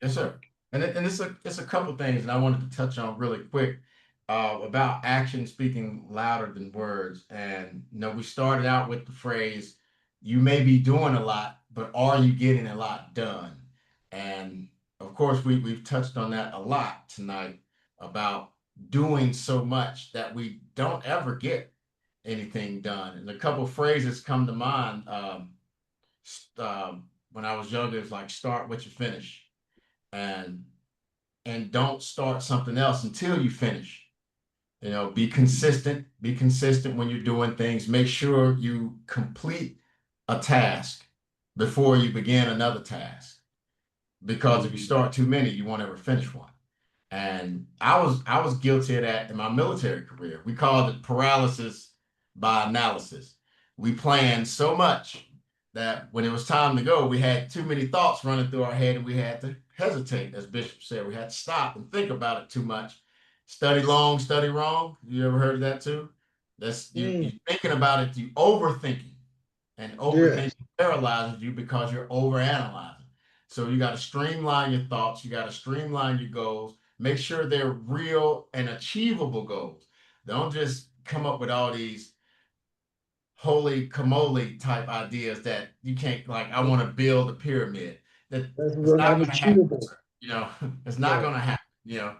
Yes, sir. And it's a couple things, and I wanted to touch on really quick about action speaking louder than words. And we started out with the phrase, "You may be doing a lot, but are you getting a lot done?" And of course, we've touched on that a lot tonight about doing so much that we don't ever get anything done. And a couple phrases come to mind. When I was younger, it's like start what you finish, and don't start something else until you finish. Be consistent. Be consistent when you're doing things. Make sure you complete a task before you begin another task. Because if you start too many, you won't ever finish one. And I was guilty of that in my military career. We called it paralysis by analysis. We planned so much that when it was time to go, we had too many thoughts running through our head, and we had to hesitate, as Bishop said. We had to stop and think about it too much. Study long, study wrong. You ever heard of that too? That's you thinking about it, you overthinking, and overthinking Yes. paralyzes you because you're overanalyzing. So you got to streamline your thoughts, you got to streamline your goals, make sure they're real and achievable goals. Don't just come up with all these holy camole type ideas that you can't, like, I want to build a pyramid. That That's it's not going to happen. unachievable. It's not Yeah. going to happen. Yeah.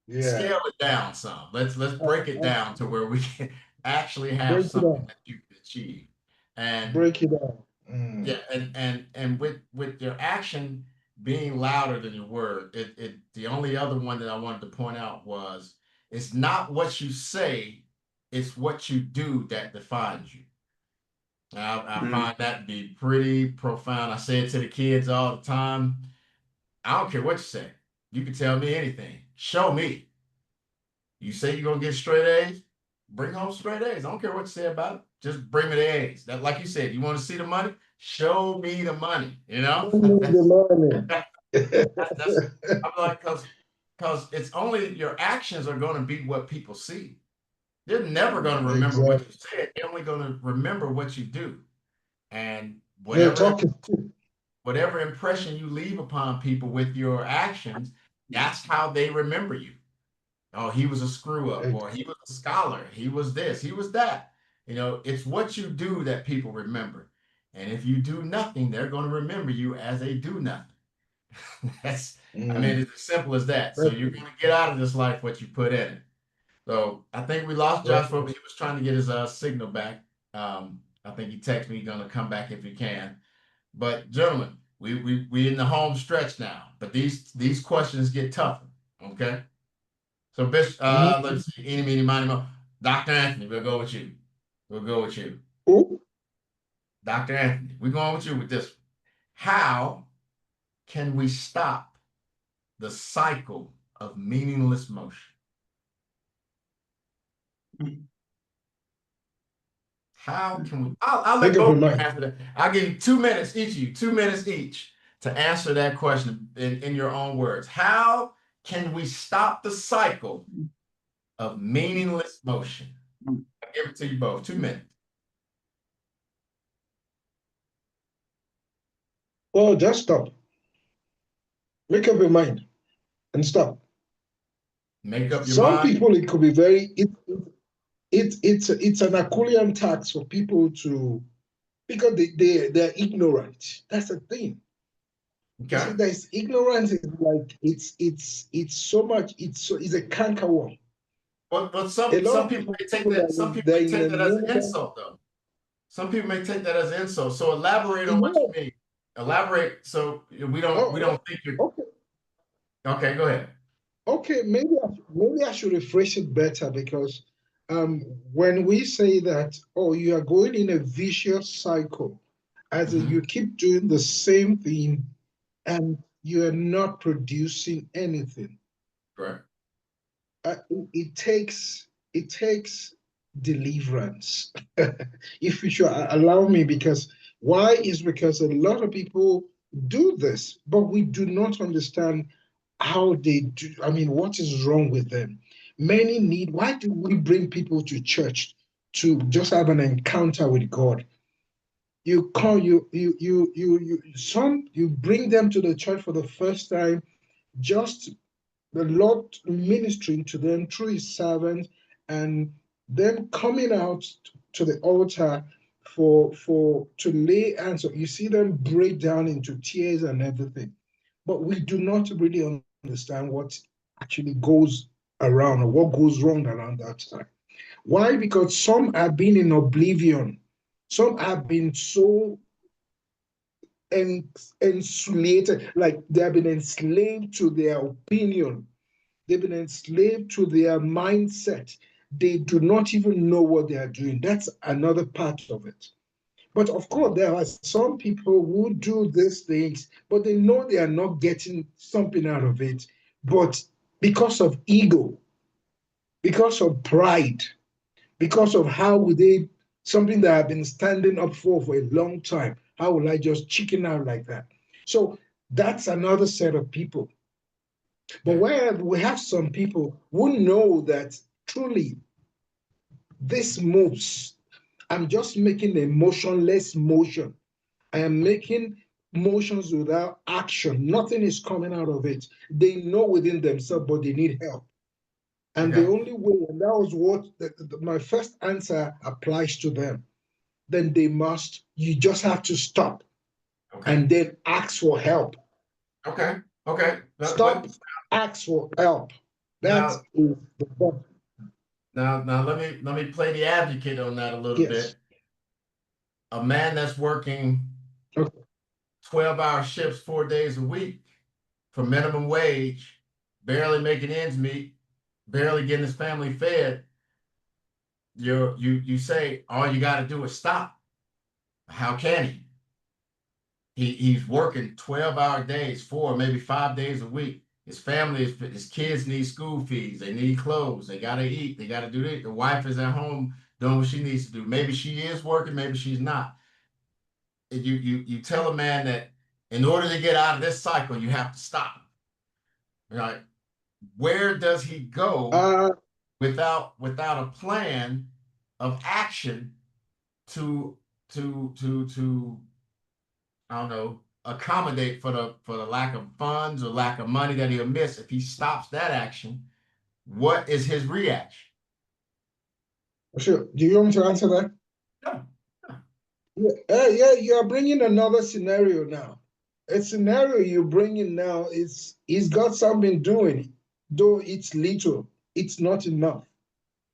Scale it down some. Let's break it down to where we can actually have Break it something down. that you can achieve. And Break it down. yeah, and with your action being louder than your word, the only other one that I wanted to point out was it's not what you say, it's what you do that defines you. I Mm. find that to be pretty profound. I say it to the kids all the time. I don't care what you say. You can tell me anything. Show me. You say you're gonna get straight A's, bring home straight A's. I don't care what you say about it. Just bring me the A's. That, like you said, you want to see the money? Show me the money. Show me the money. That's I'm like, because it's only your actions are going to be what people see. They're never going to remember what you Exactly. said. They're only going to remember what you do. And You're talking. whatever impression you leave upon people with your actions, that's how they remember you. Oh, he was a screw up, or he was a scholar, he was this, he was that. It's what you do that people remember. And if you do nothing, they're going to remember you as a do nothing. I mean, it's as simple as that. So you're going to get out of this life what you put in it. So I think we lost Josh, folks. He was trying to get his signal back. I think he texted me he's going to come back if he can. But gentlemen, we in the home stretch now. But these questions get tougher. Okay. So, Bishop, Mhm. let's see, any, meeny, miny, mo. Dr. Anthony, we'll go with you. We'll go with you. Oh, Dr. Anthony, we're going with you with this one. How can we stop the cycle of meaningless motion? How can we? I'll let make up your both of you mind. answer that. I'll give you 2 minutes each of you, 2 minutes each to answer that question in your own words. How can we stop the cycle of meaningless motion? I'll give it to you both. 2 minutes. Well, just stop. Make up your mind and stop. Make up your Some mind. people, it could be very, it's an Herculean tax for people to, because they're ignorant. That's the thing. You see, Okay. there's ignorance is like it's so much, it's a canker worm. But A some lot some of people people may take that that. Some people they're may in take a that as an movement. insult, though. Some people may take that as an insult. So elaborate on what you No, mean. Elaborate so we oh, don't think you're okay. okay. Go ahead. Okay, maybe I should rephrase it better because when we say that, oh, you are going in a vicious cycle, as in you Mhm. keep doing the same thing and you are not producing anything. Correct. It takes deliverance. If you should allow me, because why is because a lot of people do this, but we do not understand how they do. I mean, what is wrong with them? Many need. Why do we bring people to church to just have an encounter with God? You call you bring them to the church for the first time, just the Lord ministering to them through his servants, and them coming out to the altar for to lay hands. So you see them break down into tears and everything. But we do not really understand what actually goes around or what goes wrong around that time. Why? Because some have been in oblivion. Some have been so insulated, like they have been enslaved to their opinion. They've been enslaved to their mindset. They do not even know what they are doing. That's another part of it. But of course, there are some people who do these things, but they know they are not getting something out of it. But because of ego, because of pride, because of how would they, something that I've been standing up for a long time, how will I just chicken out like that? So that's another set of people. But Okay. where we have some people who know that truly this moves, I'm just making a motionless motion. I am making motions without action. Nothing is coming out of it. They know within themselves, but they need help. And the Okay. only way, and that was what my first answer applies to them, then they must, you just have to stop Okay. and then ask for help. Okay. Okay. Stop, ask for help. That Now is the problem. now let me play the advocate on that a little Yes. bit. A man that's working Okay. 12-hour shifts 4 days a week for minimum wage, barely making ends meet, barely getting his family fed. You say all you got to do is stop. How can he? He's working 12-hour days, 4 maybe 5 days a week. His family, his kids need school fees. They need clothes. They gotta eat. They gotta do this. The wife is at home doing what she needs to do. Maybe she is working. Maybe she's not. You tell a man that in order to get out of this cycle, you have to stop. Right? Where does he go Uh, without a plan of action to to I don't know, accommodate for the lack of funds or lack of money that he'll miss if he stops that action? What is his reaction? sure. Do you want me to answer that? Yeah. Yeah, yeah, you are bringing another scenario now. A scenario you bring in now is he's got something doing, though it's little, it's not enough.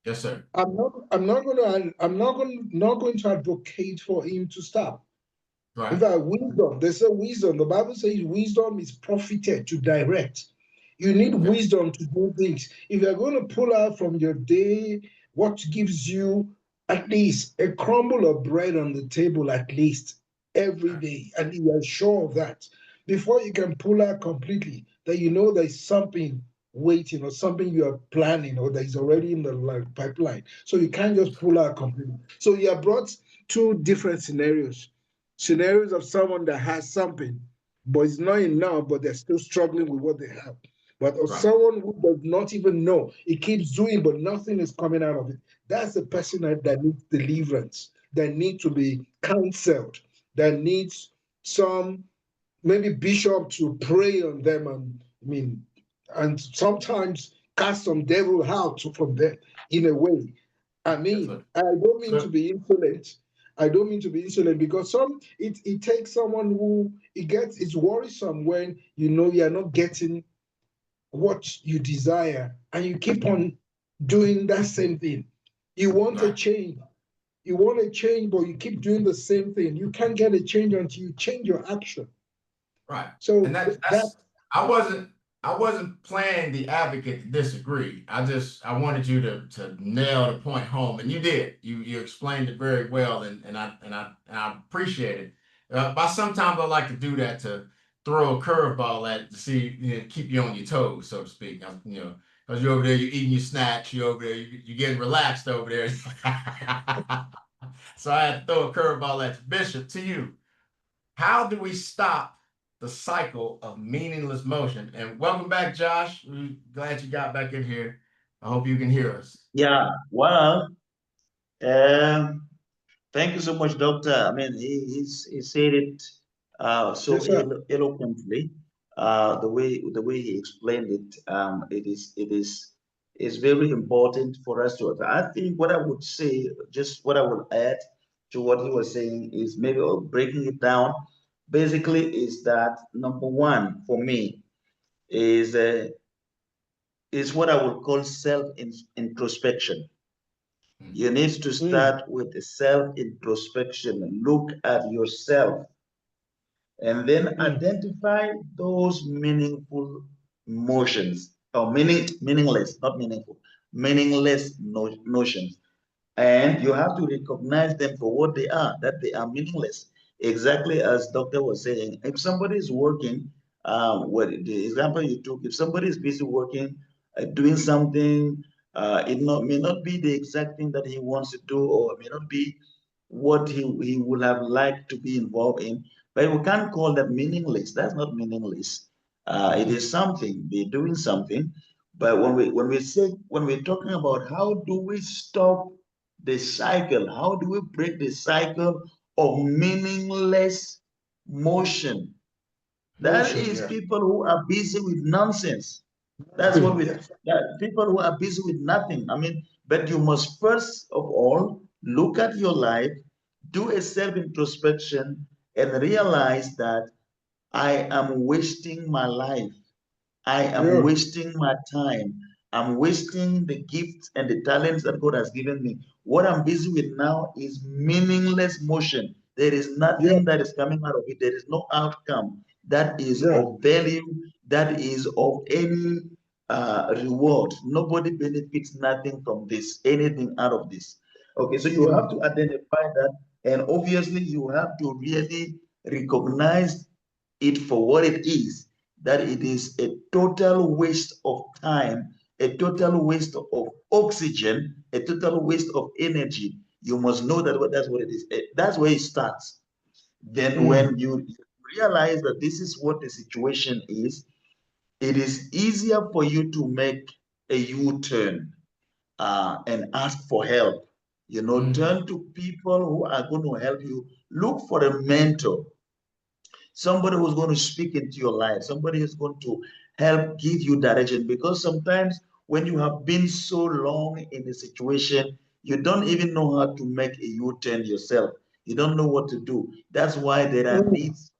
Yes, sir. I'm not going to advocate for him to stop. In Right. fact, wisdom, they say wisdom. The Bible says wisdom is profited to direct. You need Okay. wisdom to do things. If you're going to pull out from your day what gives you at least a crumble of bread on the table, at least every day, and you are sure of that, before you can pull out completely, that you know there's something waiting or something you are planning or that is already in the pipeline. So you can't just pull out completely. So you have brought two different scenarios. Scenarios of someone that has something, but it's not enough, but they're still struggling with what they have. But of Right. someone who does not even know, he keeps doing, but nothing is coming out of it. That's the person that needs deliverance, that needs to be counseled, that needs some maybe bishop to pray on them, and I mean, and sometimes cast some devil out from them in a way. I Yes, mean, sir. I don't mean to So, be insolent. I don't mean to be insolent because it takes someone who it's worrisome when you know you're not getting what you desire and you keep on doing that same thing. You want a right. change. You want a change, but you keep doing the same thing. You can't get a change until you change your action. Right. And So that that's I wasn't playing the advocate to disagree. I wanted you to nail the point home, and you did. You explained it very well, and I appreciate it. But sometimes I like to do that to throw a curveball at to see, keep you on your toes, so to speak. Because you're over there, you're eating your snacks, you're over there, you're getting relaxed over there. So I had to throw a curveball at you. Bishop, to you. How do we stop the cycle of meaningless motion? And welcome back, Josh. We're glad you got back in here. I hope you can hear us. Yeah, well, um, thank you so much, Doctor. I mean, he said it so yes, sir. eloquently. The way he explained it, it is very important for us to. I think what I would say, just what I would add to what he was saying is maybe breaking it down. Basically, is that number one for me is is what I would call self introspection. Mm, You need to Mm, start with the self introspection. Look at yourself and then mm, identify those meaningful emotions or meaningless, not meaningful, meaningless notions. And you have to recognize them for what they are, that they are meaningless. Exactly as Doctor was saying, if somebody is working, what the example you took, if somebody is busy working, doing something, may not be the exact thing that he wants to do, or may not be what he would have liked to be involved in, but we can't call that meaningless. That's not meaningless. It mm, is something. They're doing something. But when we're talking about how do we stop the cycle, how do we break the cycle of meaningless motion? That motion, is yeah. people who are busy with nonsense. That's what Nothing, we, yes. yeah, people who are busy with nothing. I mean, but you must first of all look at your life, do a self introspection, and realize that I am wasting my life. I am Yeah, wasting my time. I'm wasting the gifts and the talents that God has given me. What I'm busy with now is meaningless motion. There is yeah, nothing that is coming out of it. There is no outcome that is yeah, of value, that is of any reward. Nobody benefits nothing from this, anything out of this. Okay, so you yeah. have to identify that, and obviously you have to really recognize it for what it is, that it is a total waste of time, a total waste of oxygen, a total waste of energy. You must know that that's what it is. That's where it starts. Then Mm, when you realize that this is what the situation is, it is easier for you to make a U-turn and ask for help. mm, Turn to people who are going to help you. Look for a mentor, somebody who's going to speak into your life, somebody who's going to help give you direction. Because sometimes when you have been so long in a situation, you don't even know how to make a U-turn yourself. You don't know what to do. That's why there are mm, needs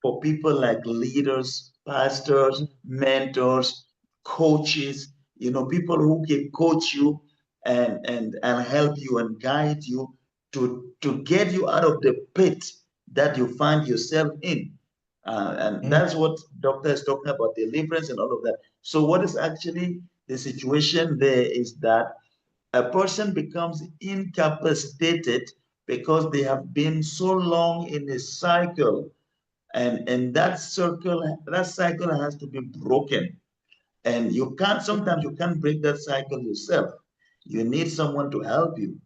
for people like leaders, pastors, mm, mentors, coaches, people who can coach you and help you and guide you to get you out of the pit that you find yourself in. And that's what doctor is talking about, deliverance and all of that. So what is actually the situation there is that a person becomes incapacitated because they have been so long in a cycle, and that cycle has to be broken. And you can't, sometimes you can't break that cycle yourself. You need someone to help you,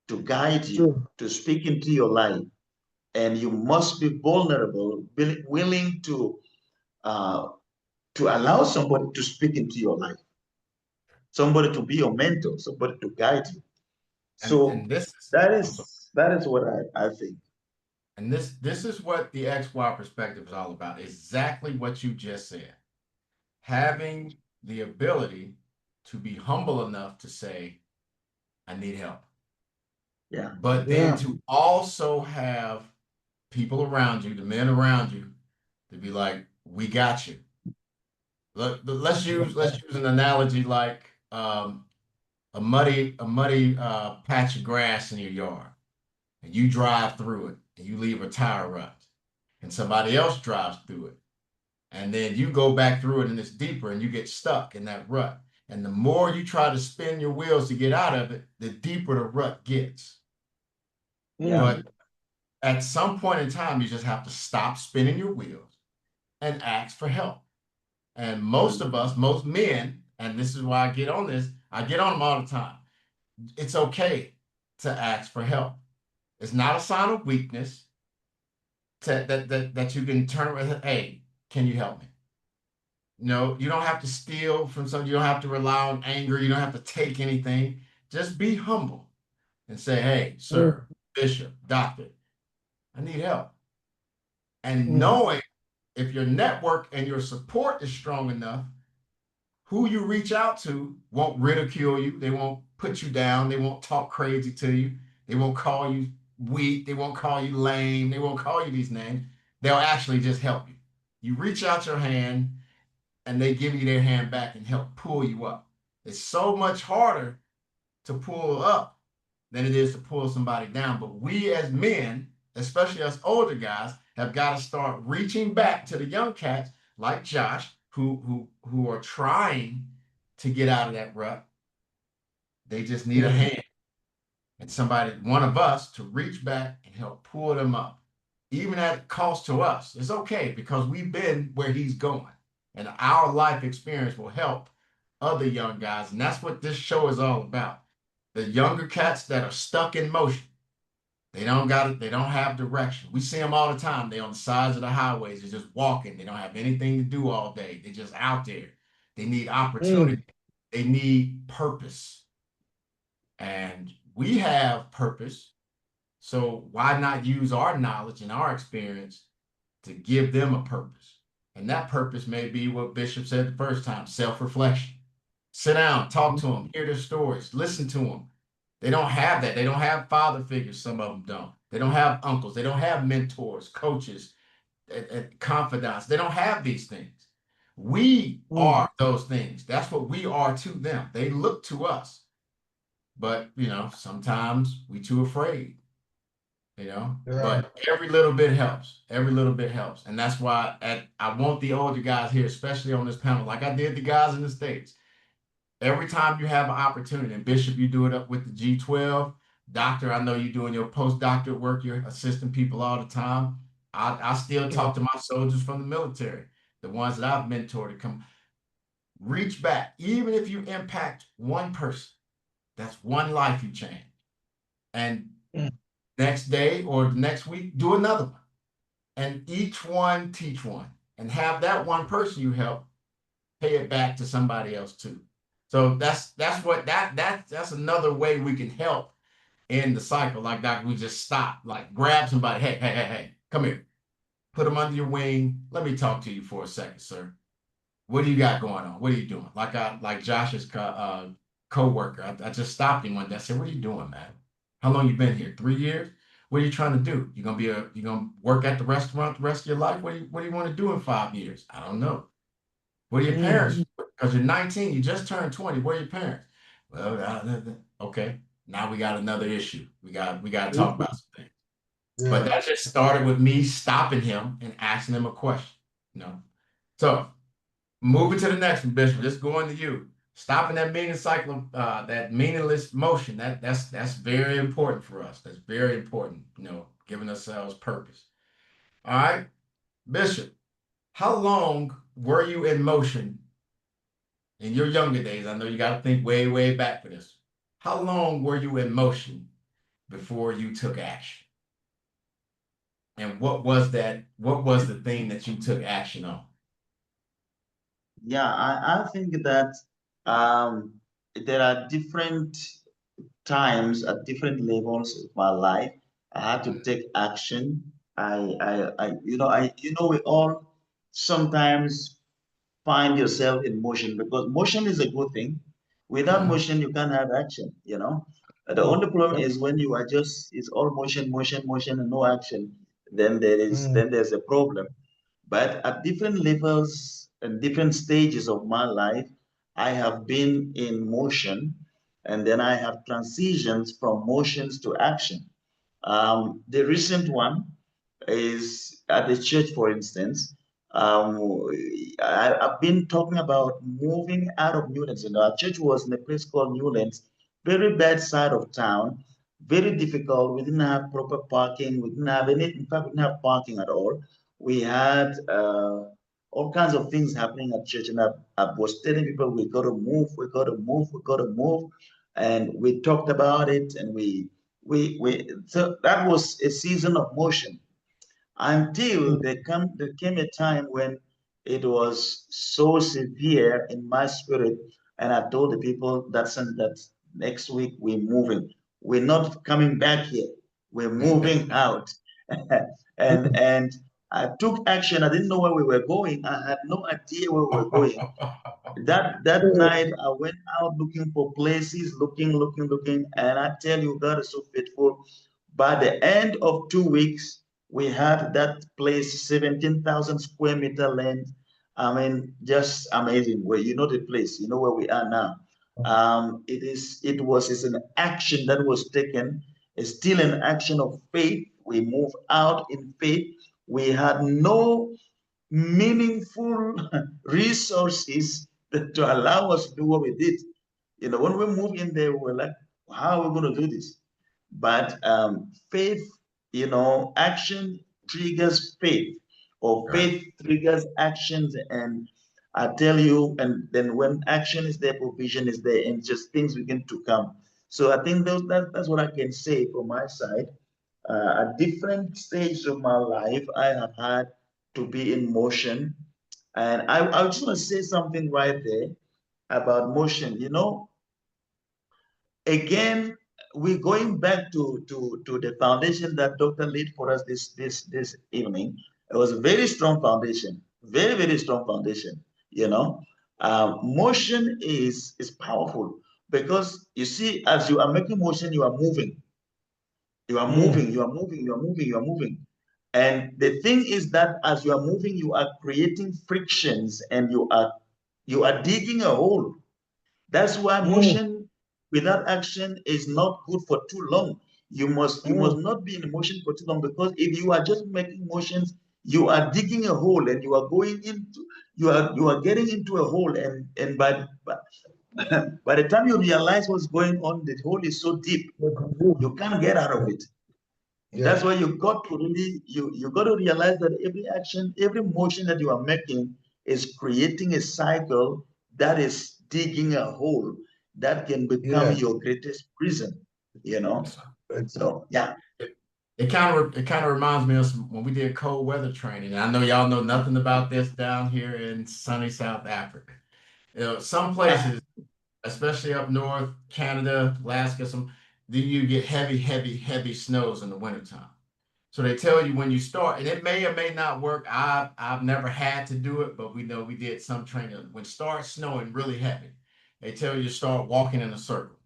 to guide you, True. to speak into your life. And you must be vulnerable, willing uh, to allow somebody to speak into your life, somebody to be your mentor, somebody to guide you. So And this is that also is what I think. and this is what the XY perspective is all about. Exactly what you just said. Having the ability to be humble enough to say, I need help. Yeah. But then Yeah. to also have people around you, the men around you, to be like, we got you. Let's use an analogy like a muddy patch of grass in your yard, and you drive through it and you leave a tire rut, and somebody else drives through it, and then you go back through it and it's deeper and you get stuck in that rut. And the more you try to spin your wheels to get out of it, the deeper the rut gets. Yeah. But at some point in time, you just have to stop spinning your wheels and ask for help. And most of us, most men, and this is why I get on this, I get on them all the time. It's okay to ask for help. It's not a sign of weakness that you can turn around, hey, can you help me? No, you don't have to steal from someone. You don't have to rely on anger. You don't have to take anything. Just be humble and say, hey, sir, bishop, doctor, I need help. And knowing if your network and your support is strong enough, who you reach out to won't ridicule you. They won't put you down. They won't talk crazy to you. They won't call you weak. They won't call you lame. They won't call you these names. They'll actually just help you. You reach out your hand and they give you their hand back and help pull you up. It's so much harder to pull up than it is to pull somebody down. But we as men, especially us older guys, have got to start reaching back to the young cats like Josh, who are trying to get out of that rut. They just need a hand and somebody, one of us, to reach back and help pull them up, even at cost to us. It's okay because we've been where he's going, and our life experience will help other young guys, and that's what this show is all about. The younger cats that are stuck in motion. They don't got it. They don't have direction. We see them all the time. They on the sides of the highways. They're just walking. They don't have anything to do all day. They're just out there. They need opportunity. They need purpose. And we have purpose. So why not use our knowledge and our experience to give them a purpose? And that purpose may be what Bishop said the first time, self-reflection. Sit down, talk to them, hear their stories, listen to them. They don't have that. They don't have father figures. Some of them don't. They don't have uncles. They don't have mentors, coaches, confidants. They don't have these things. We are those things. That's what we are to them. They look to us. But, sometimes we too afraid. Yeah. But every little bit helps. Every little bit helps. And that's why I want the older guys here, especially on this panel, like I did the guys in the States. Every time you have an opportunity, and Bishop, you do it up with the G12. Doctor, I know you're doing your postdoctorate work. You're assisting people all the time. I still talk to my soldiers from the military, the ones that I've mentored to come. Reach back. Even if you impact one person, that's one life you change. And next day or the next week, do another one. And each one teach one. And have that one person you help pay it back to somebody else too. So that's another way we can help in the cycle. Like Doc, we just stop, like grab somebody. Hey, come here. Put them under your wing. Let me talk to you for a second, sir. What do you got going on? What are you doing? Like Josh's co-worker. I just stopped him one day. I said, "What are you doing, man? How long you been here? 3 years? What are you trying to do? You gonna work at the restaurant the rest of your life? What do you want to do in 5 years? I don't know. What are your parents? Because you're 19, you just turned 20. Where are your parents? Well, okay. Now we got another issue. We got to talk about some things. But Yeah. that just started with me stopping him and asking him a question, you know. So moving to the next one, Bishop, just going to you. Stopping that meaningless cycle, that meaningless motion. That's very important for us. That's very important, you know, giving ourselves purpose. All right, Bishop, how long were you in motion in your younger days? I know you got to think way, way back for this. How long were you in motion before you took action? And what was that? What was the thing that you took action on? Yeah, I think that um, there are different times at different levels of my life. I had to take action. We all sometimes find yourself in motion because motion is a good thing. Without Mhm. motion, you can't have action, you know. The Mm, only problem yeah. is when you are just, it's all motion, motion, motion, and no action, then there's a problem. But at different levels and different stages of my life, I have been in motion and then I have transitions from motions to action. The recent one is at the church, for instance. I've been talking about moving out of Newlands. You know, our church was in a place called Newlands, very bad side of town, very difficult. We didn't have proper parking. We didn't have any, in fact, we didn't have parking at all. We had all kinds of things happening at church, and I was telling people we got to move, we got to move, we got to move, and we talked about it, and so that was a season of motion until Mm, there came a time when it was so severe in my spirit, and I told the people that next week we're moving. We're not coming back here. We're moving out. mm, And I took action. I didn't know where we were going. I had no idea where we were going. That mm, night I went out looking for places, looking, and I tell you, God is so faithful. By the end of 2 weeks, we had that place, 17,000 square meter land. I mean, just amazing. Where you know the place, you know where we are now. It's an action that was taken. It's still an action of faith. We move out in faith. We had no meaningful resources to allow us to do what we did. You know, when we moved in there, we were like, how are we going to do this? But faith, you know, action triggers faith, or Right. faith triggers actions. And I tell you, and then when action is there, provision is there, and just things begin to come. So I think that's what I can say from my side. At different stages of my life, I have had to be in motion. And I just want to say something right there about motion. You know, again, we're going back to the foundation that Dr. laid for us this evening. It was a very strong foundation, very, very strong foundation. You know, motion is powerful because you see, as you are making motion, you are moving. You are mm, moving, you are moving, you are moving, you are moving. And the thing is that as you are moving, you are creating frictions and you are digging a hole. That's why mm, motion without action is not good for too long. You must mm, not be in motion for too long, because if you are just making motions, you are digging a hole and you are getting into a hole, and by the time you realize what's going on, the hole is so deep you can't get out of it. yeah. That's why you got to realize that every action, every motion that you are making is creating a cycle that is digging a hole that can become Yeah. your greatest prison, you know? Exactly. So yeah. It kind of reminds me of when we did cold weather training. And I know y'all know nothing about this down here in sunny South Africa. You know, some places, especially up north, Canada, Alaska, then you get heavy, heavy, heavy snows in the wintertime. So they tell you when you start, and it may or may not work. I've never had to do it, but we know we did some training. When it starts snowing really heavy, they tell you to start walking in a circle.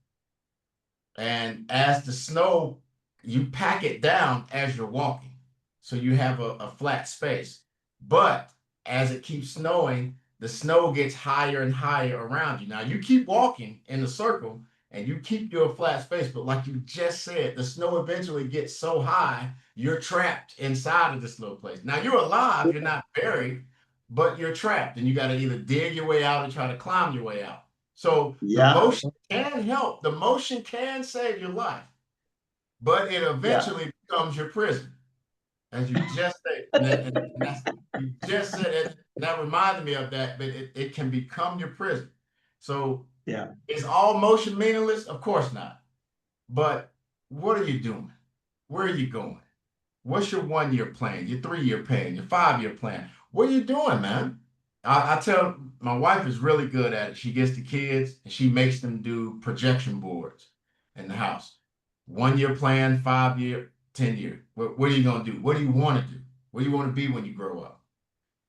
And as the snow, you pack it down as you're walking. So you have a flat space. But as it keeps snowing, the snow gets higher and higher around you. Now you keep walking in the circle, and you keep your flat space, but like you just said, the snow eventually gets so high, you're trapped inside of this little place. Now you're alive, you're not buried, but you're trapped, and you got to either dig your way out or try to climb your way out. So the Yeah, motion can help, the motion can save your life, but it yeah, eventually becomes your prison, as you just said. And that's, you just said it, and that reminded me of that, but it can become your prison. So yeah, is all motion meaningless? Of course not. But what are you doing? Where are you going? What's your 1 year plan, your 3 year plan, your 5 year plan? What are you doing, man? I tell my wife is really good at it. She gets the kids and she makes them do projection boards in the house. 1 year plan, 5 year, 10 year. What are you going to do? What do you want to do? What do you want to be when you grow up?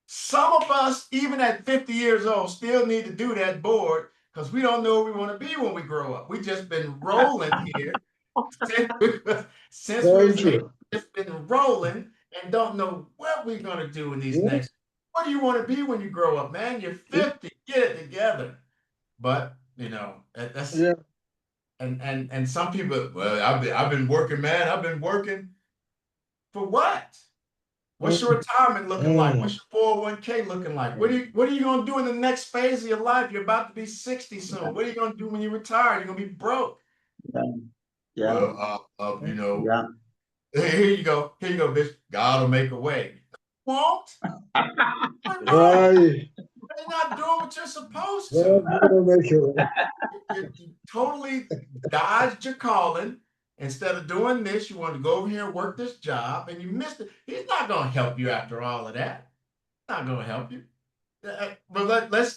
Some of us, even at 50 years old, still need to do that board because we don't know what we want to be when we grow up. We just been rolling here since we Very was eight, true. just been rolling and don't know what we're gonna do in these Yeah, next. What do you want to be when you grow up, man? You're 50, get it together. But that's yeah. and some people, well, I've been working, man. I've been working for what? What's your retirement looking like? What's Mm. your 401k looking like? What are you gonna do in the next phase of your life? You're about to be 60 yeah, soon. What are you gonna do when you retire? You're gonna be broke. yeah, yeah, Well, yeah. here you go. Here you go, bitch. God will make a way. Won't? I know. Why? You're not doing what you're supposed God to. will make it. You totally dodged your calling. Instead of doing this, you want to go over here and work this job, and you missed it. He's not going to help you after all of that. Not going to help you. But let's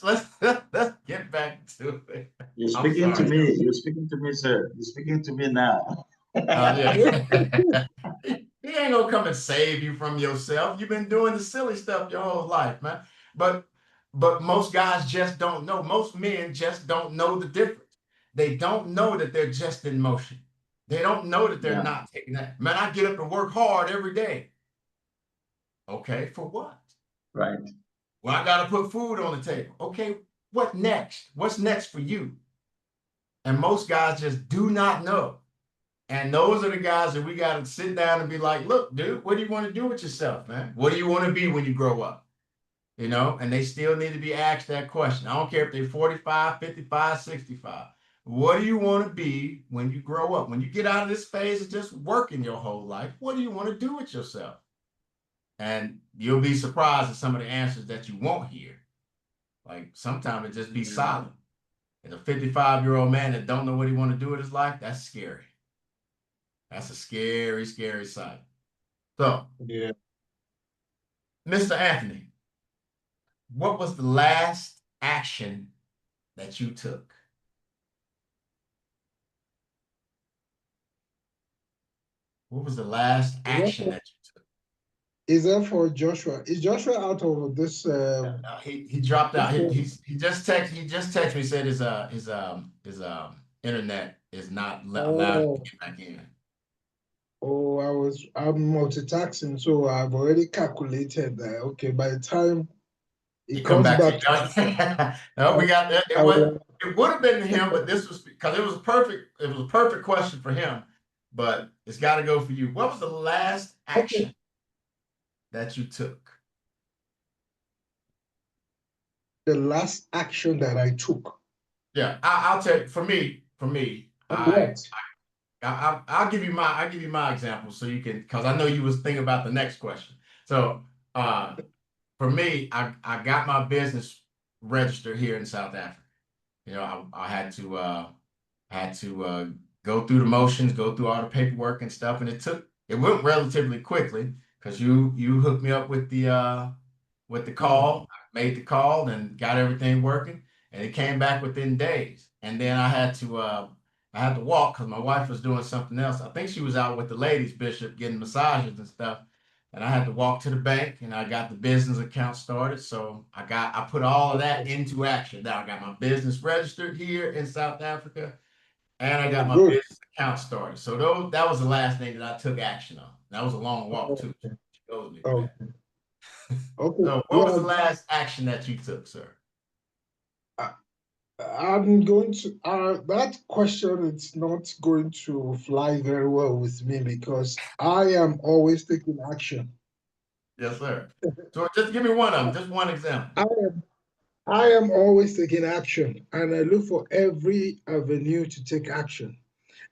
get back to it. You're I'm speaking to sorry, me. y'all. You're speaking to me, sir. You're speaking to me now. Yeah. He ain't gonna come and save you from yourself. You've been doing the silly stuff your whole life, man. But but most guys just don't know. Most men just don't know the difference. They don't know that they're just in motion. They don't know that they're Yeah, not taking that. Man, I get up and work hard every day. Okay, for what? right. Well, I gotta put food on the table. Okay, what next? What's next for you? And most guys just do not know. And those are the guys that we got to sit down and be like, look, dude, what do you want to do with yourself, man? What do you want to be when you grow up? And they still need to be asked that question. I don't care if they're 45, 55, 65. What do you want to be when you grow up? When you get out of this phase of just working your whole life, what do you want to do with yourself? And you'll be surprised at some of the answers that you won't hear. Like sometimes it just be Yeah, silent. And a 55-year-old man that don't know what he want to do with his life, that's scary. That's a scary, scary sight. So, Yeah. Mr. Anthony, what was the last action that you took? What was the last action that you took? Is that for Joshua? Is Joshua out of this? He dropped out. This one? He just texted me, said his internet is not allowed him to Oh, get back in. I'm multitasking, so I've already calculated that. Okay, by the time He it come comes back to back, you. No, I, we got that. I will. It would have been him, but this was because it was a perfect question for him, but it's got to go for you. What was the last Okay. action that you took? The last action that I took. Yeah, I'll tell you. For me, What? I'll give you my example so you can, because I know you was thinking about the next question. So uh, for me, I got my business registered here in South Africa. I had to go through the motions, go through all the paperwork and stuff, and it went relatively quickly because you hooked me up with the call. I made the call and got everything working, and it came back within days. And then I had to walk because my wife was doing something else. I think she was out with the ladies bishop getting massages and stuff. And I had to walk to the bank and I got the business account started. So I put all of that into action. Now I got my business registered here in South Africa and I Oh, got my good. business account started. So that was the last thing that I took action on. That was a long walk too. Okay. She goes me through that. Okay. Okay. So what was Yeah. the last action that you took, sir? I'm going to that question, it's not going to fly very well with me because I am always taking action. Yes, sir. So just give me one of them, just one example. I am always taking action, and I look for every avenue to take action.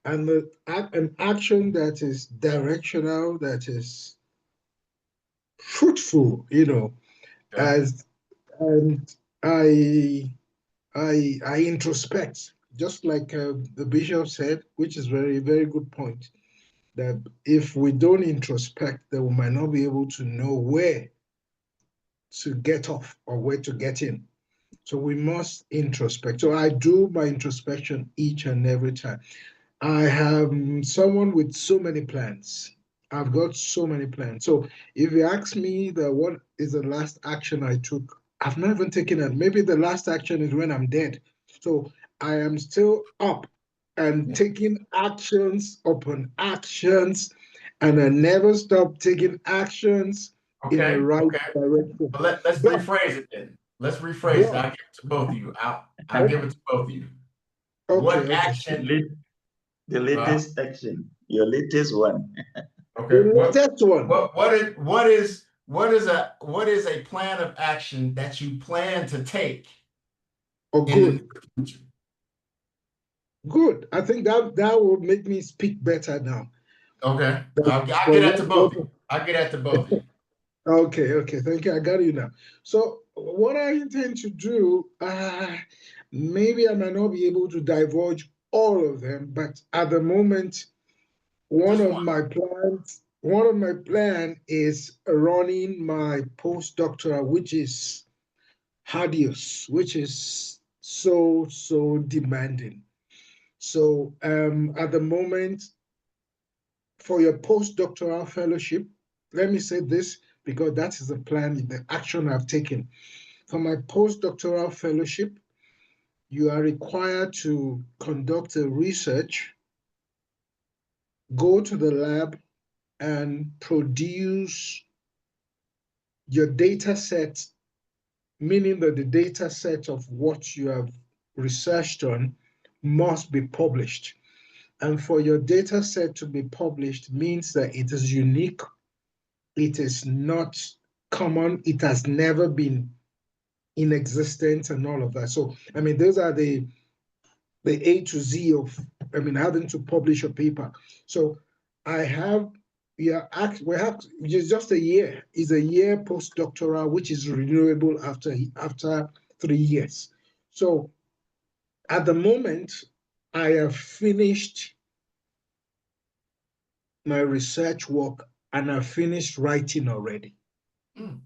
And an action that is directional, that is fruitful, Okay. as and I I introspect, just like the bishop said, which is very, very good point, that if we don't introspect, then we might not be able to know where to get off or where to get in. So we must introspect. So I do my introspection each and every time. I have someone with so many plans. I've got so many plans. So if you ask me that what is the last action I took, I've not even taken it. Maybe the last action is when I'm dead. So I am still up and Yeah. taking actions upon actions, and I never stop taking actions in the Okay. right Okay. direction. But let's But, rephrase it then. Let's rephrase it. but I'll give it to both of you. I'll give it to both of you. okay, What okay. The, action? lat- the latest action, your latest one. Okay. The latest one. What is a plan of action that you plan to take Oh, in good. the future? Good. I think that will make me speak better now. Okay. That's I'll for get that to both of you. what, I'll get that to both of you. okay, okay. Thank you. I got you now. So what I intend to do, maybe I might not be able to divulge all of them, but at the moment, Just one. one of my plan is running my postdoctoral, which is arduous, which is so, so demanding. So at the moment, for your postdoctoral fellowship, let me say this because that is the plan, the action I've taken. For my postdoctoral fellowship, you are required to conduct a research, go to the lab, and produce your data set, meaning that the data set of what you have researched on must be published. And for your data set to be published means that it is unique, it is not common, it has never been in existence and all of that. So, I mean, those are the A to Z of, I mean, having to publish a paper. So I have, we have, it's just a year, is a year postdoctoral, which is renewable after 3 years. So at the moment, I have finished my research work and I've finished writing already. Mm.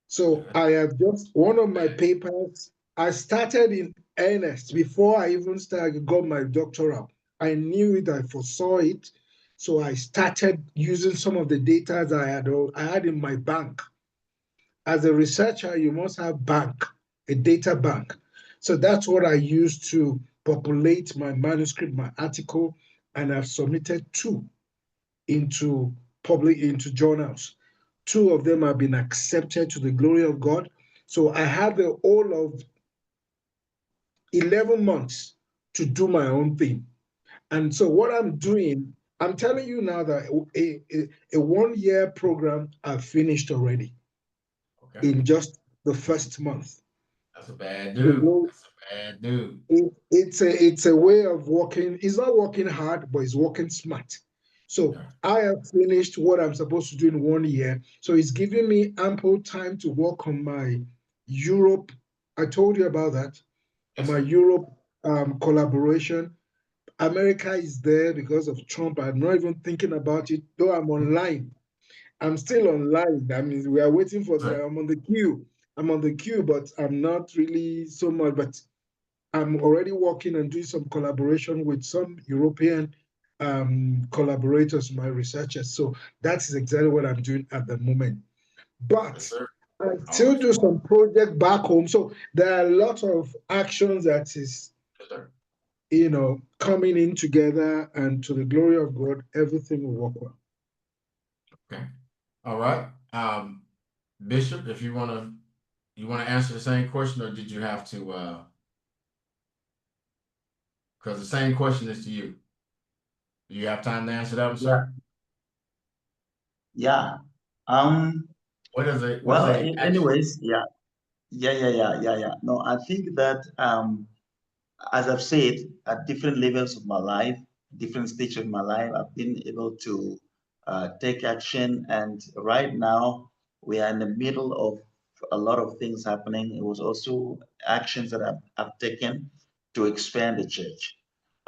So I have just one of my papers. I started in earnest before I even started got my doctoral. I knew it, I foresaw it. So I started using some of the data that I had in my bank. As a researcher, you must have a data bank. So that's what I used to populate my manuscript, my article, and I've submitted two into journals. Two of them have been accepted to the glory of God. So I had the whole of 11 months to do my own thing. And so what I'm doing, I'm telling you now that a 1 year program I've finished already Okay. in just the first month. That's a bad The dude. way That's a bad dude. it's a way of working. It's not working hard, but it's working smart. So Okay. I have finished what I'm supposed to do in 1 year. So it's giving me ample time to work on my Europe. I told you about that. On Yes, my sir. Europe collaboration. America is there because of Trump. I'm not even thinking about it, though I'm online. I'm still online. I mean, we are waiting for Sir. I'm on the queue. I'm on the queue, but I'm not really so much. But I'm already working and doing some collaboration with some European collaborators, my researchers. So that is exactly what I'm doing at the moment. Yes, But sir. I still Always. do some project back home. So there are a lot of actions that is, Yes, sir. coming in together, and to the glory of God, everything will work well. Okay. All right. Bishop, if you want to You want to answer the same question, or did you have to? Because the same question is to you. Do you have time to answer that one, Yeah, sir? yeah. Um, What is well, a action? anyways, yeah, yeah. No, I think that as I've said, at different levels of my life, different stages of my life, I've been able to take action. And right now, we are in the middle of a lot of things happening. It was also actions that I've taken to expand the church.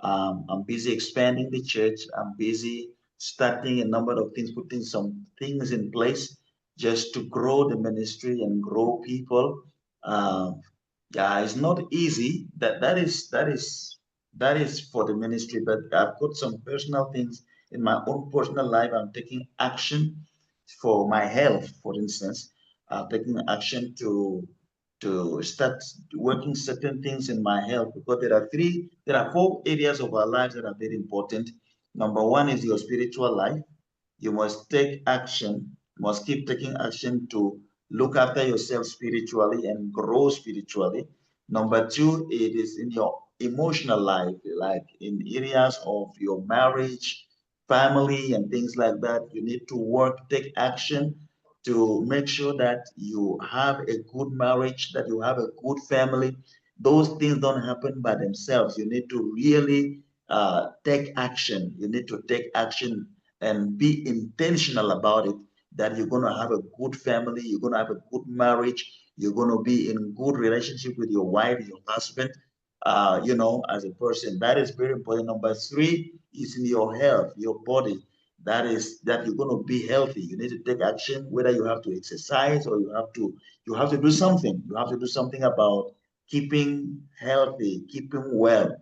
I'm busy expanding the church. I'm busy starting a number of things, putting some things in place just to grow the ministry and grow people. Um, yeah, it's not easy. That is for the ministry, but I've got some personal things in my own personal life. I'm taking action for my health, for instance. I'm taking action to start working certain things in my health, because there are four areas of our lives that are very important. Number one is your spiritual life. You must take action, must keep taking action to look after yourself spiritually and grow spiritually. Number two, it is in your emotional life, like in areas of your marriage, family, and things like that. You need to work, take action to make sure that you have a good marriage, that you have a good family. Those things don't happen by themselves. You need to really take action. You need to take action and be intentional about it, that you're going to have a good family, you're going to have a good marriage, you're going to be in good relationship with your wife, your husband, as a person. That is very important. Number three is in your health, your body. That is that you're going to be healthy. You need to take action, whether you have to exercise or you have to do something. You have to do something about keeping healthy, keeping well,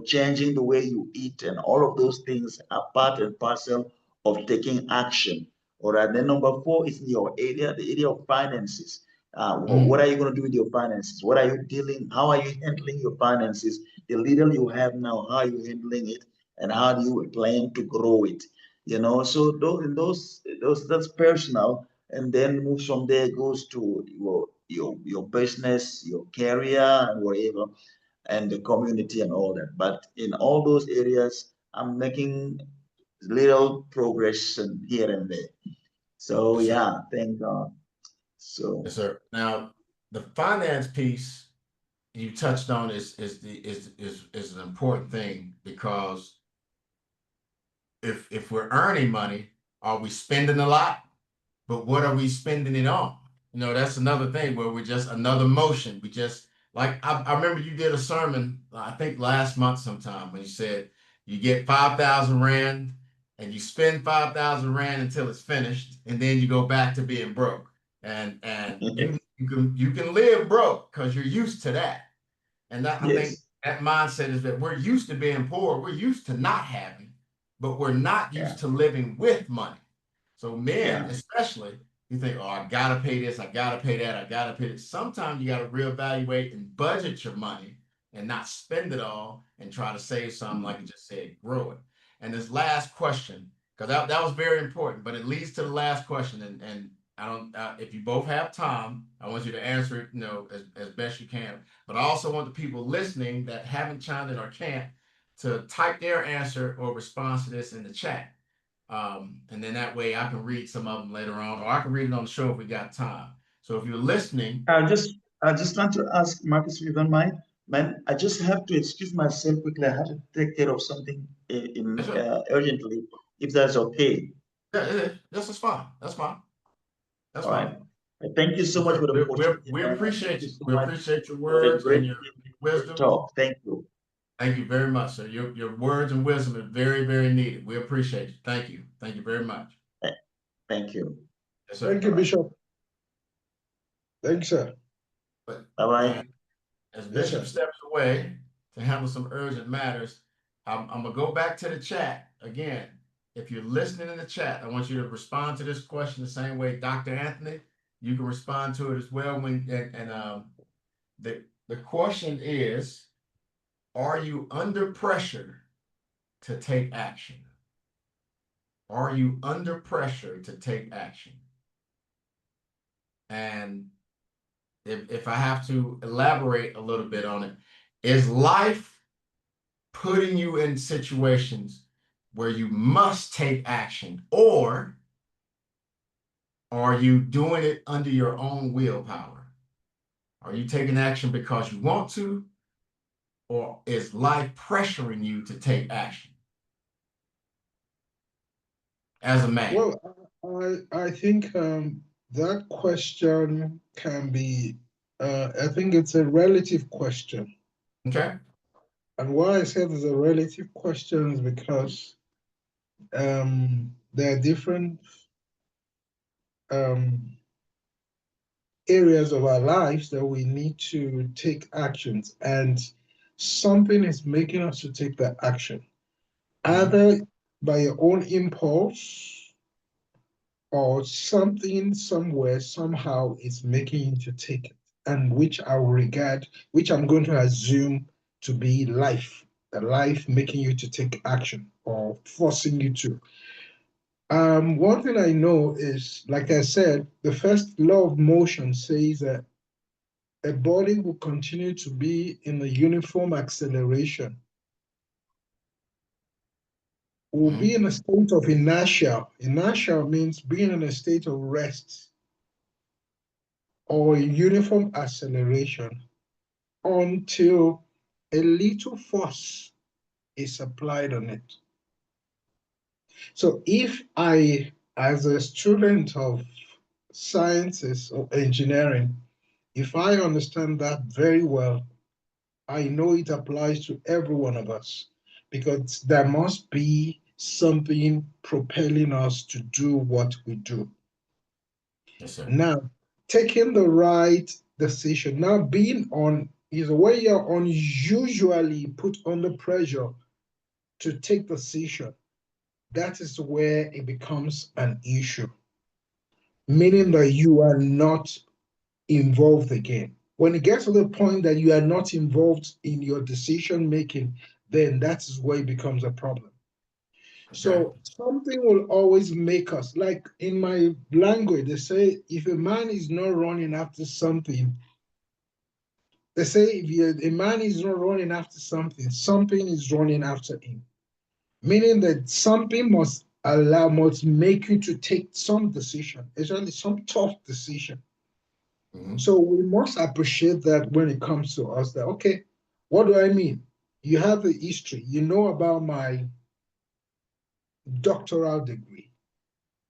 changing the way you eat, and all of those things are part and parcel of taking action. All right. Then number four is in your area, the area of finances. What Mm, are you going to do with your finances? What are you dealing? How are you handling your finances? The little you have now, how are you handling it, and how do you plan to grow it? So those that's personal, and then moves from there, goes to your business, your career, and whatever, and the community and all that. But in all those areas, I'm making little progression here and there. So yes, sir. yeah, thank God. So Yes, sir. Now, the finance piece you touched on is an important thing, because if we're earning money, are we spending a lot? But what are we spending it on? That's another thing where we're just another motion. We just like I remember you did a sermon, I think last month sometime, when you said you get 5,000 Rand and you spend 5,000 Rand until it's finished, and then you go back to being broke. And you can live broke because you're used to that. And that, I think yes, that mindset is that we're used to being poor, we're used to not having, but we're not yeah, used to living with money. So men, yeah, especially, you think, oh, I gotta pay this, I gotta pay that, I gotta pay this. Sometimes you gotta reevaluate and budget your money and not spend it all and try to save some, like you just said, grow it. And this last question, because that was very important, but it leads to the last question. And I don't, if you both have time, I want you to answer it, as best you can. But I also want the people listening that haven't chimed in or can't to type their answer or response to this in the chat. And then that way I can read some of them later on, or I can read it on the show if we got time. So if you're listening, I just want to ask Marcus, if you don't mind, man. I just have to excuse myself quickly. I have to take care of something that's right. urgently, if that's okay. Yeah, this is fine. That's fine. That's All fine. right. Thank you so Yes, much sir. for the opportunity, We man. And thank appreciate you you. so We much appreciate your for the words and great your wisdom. talk. Thank you. Thank you very much, sir. Your words and wisdom are very, very needed. We appreciate you. Thank you. Thank you very much. Th- Thank you. Yes, Thank sir. you, All right. Bishop. Thank you, sir. But Bye uh, bye. as Yes, Bishop sir. steps away to handle some urgent matters, I'm gonna go back to the chat again. If you're listening in the chat, I want you to respond to this question the same way Dr. Anthony. You can respond to it as well. The question is, are you under pressure to take action? Are you under pressure to take action? And if I have to elaborate a little bit on it, is life putting you in situations where you must take action, or are you doing it under your own willpower? Are you taking action because you want to, or is life pressuring you to take action as a man? Well, I think that question can be, I think it's a relative question. Okay. And why I said it's a relative question is because there are different um, areas of our lives that we need to take actions, and something is making us to take that action, Mhm. either by your own impulse or something somewhere somehow is making you to take it, and which I will regard, which I'm going to assume to be life, the life making you to take action or forcing you to. One thing I know is, like I said, the first law of motion says that a body will continue to be in a uniform acceleration, will be Mhm. in a state of inertia. Inertia means being in a state of rest or uniform acceleration until a little force is applied on it. So if I, as a student of sciences or engineering, if I understand that very well, I know it applies to every one of us because there must be something propelling us to do what we do. Yes, sir. Now, taking the right decision, now being on is when you're unusually put under pressure to take decision, that is where it becomes an issue, meaning Mhm. that you are not involved again. When it gets to the point that you are not involved in your decision making, then that is where it becomes a problem. Okay. So something will always make us, like in my language, they say if a man is not running after something, they say if a man is not running after something, something is running after him. Meaning that something must make you to take some decision, especially some tough decision. Mhm. So we must appreciate that when it comes to us, that okay, what do I mean? You have the history, you know about my doctoral degree.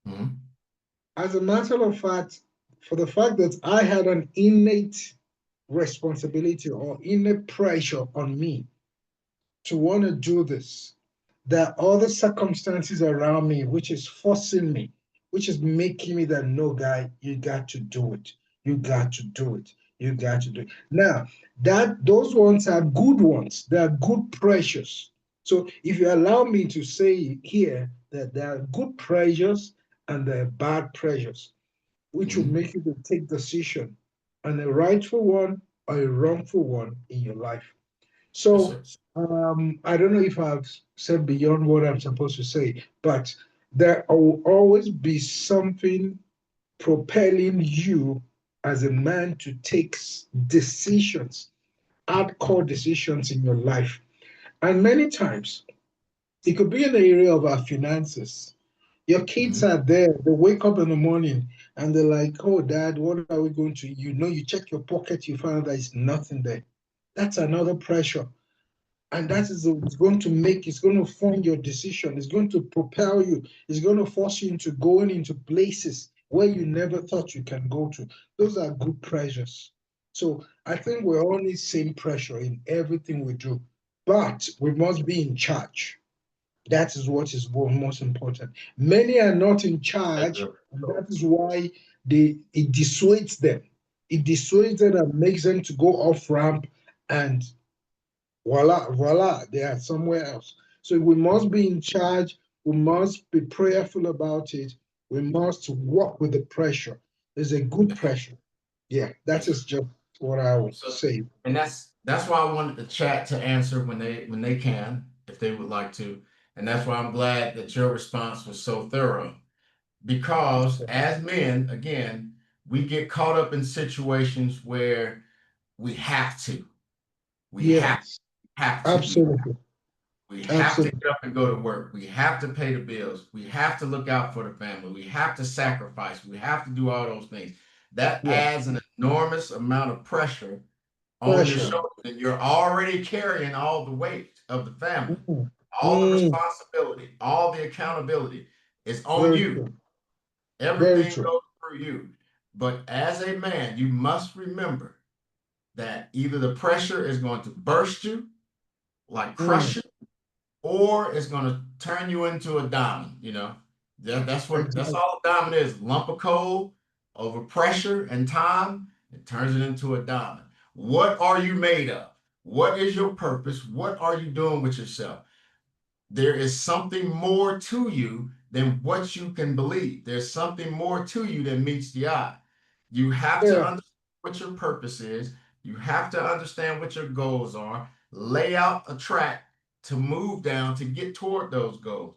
Mhm. As a matter of fact, for the fact that I had an innate responsibility or innate pressure on me to want to do this, there are other circumstances around me which is forcing me, which is making me that no, guy, you got to do it. You got to do it. You got to do it. Now, that those ones are good ones. They are good pressures. So if you allow me to say here that there are good pressures and there are bad pressures, which will Mhm. make you to take decision and a rightful one or a wrongful one in your life. Yes, So sir. I don't know if I've said beyond what I'm supposed to say, but there will always be something propelling you as a man to take decisions, hardcore decisions in your life. And many times it could be in the area of our finances. Your kids Mhm. are there, they wake up in the morning and they're like, oh, dad, what are we going to? You know, you check your pocket, you find there's nothing there. That's another pressure, and that is it's going to make, it's going to form your decision, it's going to propel you, it's going to force you into going into places where you never thought you can go to. Those are good pressures. So I think we all need same pressure in everything we do, but we must be in charge. That is what is most important. Many are not in That's charge, real. and that is why it dissuades them. It dissuades them and makes them to go off ramp, and voila, they are somewhere else. So we must be in charge. We must be prayerful about it. We must work with the pressure. There's a good pressure. Yeah, that Yes, sir. is just what I would So, say. and that's why I wanted the chat to answer when they can, if they would like to. And that's why I'm glad that your response was so thorough. Because as men, again, we get caught up in situations where we have to. We Yes, have to eat. absolutely. We have to Absolutely. get up and go to work. We have to pay the bills. We have to look out for the family. We have to sacrifice. We have to do all those things. That Yeah. adds an enormous amount of pressure on your Pressure. shoulders, and you're already carrying all the weight of the family, Mm. all the Mm. responsibility, all the accountability is on Very you. true. Very Everything true. goes through you. But as a man, you must remember that either the pressure is going to burst you, like Mm. crush you, or it's going to turn you into a diamond. That's Exactly. all a diamond is. Lump of coal over pressure and time, it turns it into a diamond. What are you made of? What is your purpose? What are you doing with yourself? There is something more to you than what you can believe. There's something more to you than meets the eye. You have to Yeah. understand what your purpose is. You have to understand what your goals are. Lay out a track to move down to get toward those goals.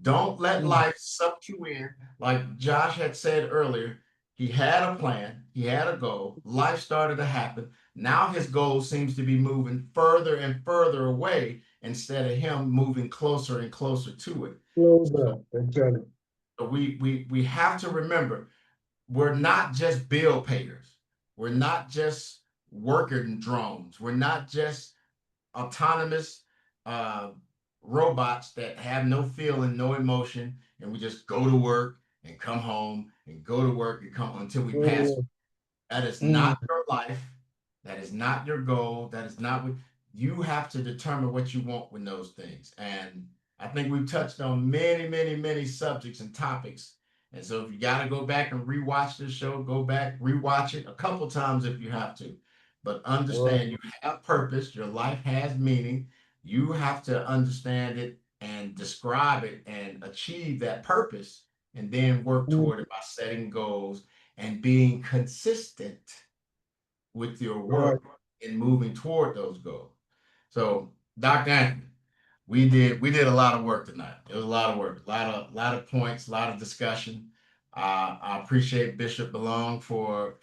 Don't let Mm. life suck you in. Like Josh had said earlier, he had a plan, he had a goal. Life started to happen. Now his goal seems to be moving further and further away instead of him moving closer and closer to it. Closer. Exactly. So we have to remember we're not just bill payers. We're not just working drones. We're not just autonomous uh, robots that have no feeling, no emotion, and we just go to work and come home and go to work and come until we pass. Oh, That is mm. not your life. That is not your goal. That is not what you have to determine what you want with those things. And I think we've touched on many, many, many subjects and topics. And so if you got to go back and rewatch this show, go back, rewatch it a couple times if you have to. But understand Right. you have purpose, your life has meaning. You have to understand it and describe it and achieve that purpose and then work Mm. toward it by setting goals and being consistent with your Right. work and moving toward those goals. So, Dr. Anthony, we did a lot of work tonight. It was a lot of work, a lot of points, a lot of discussion. I appreciate Bishop Belong for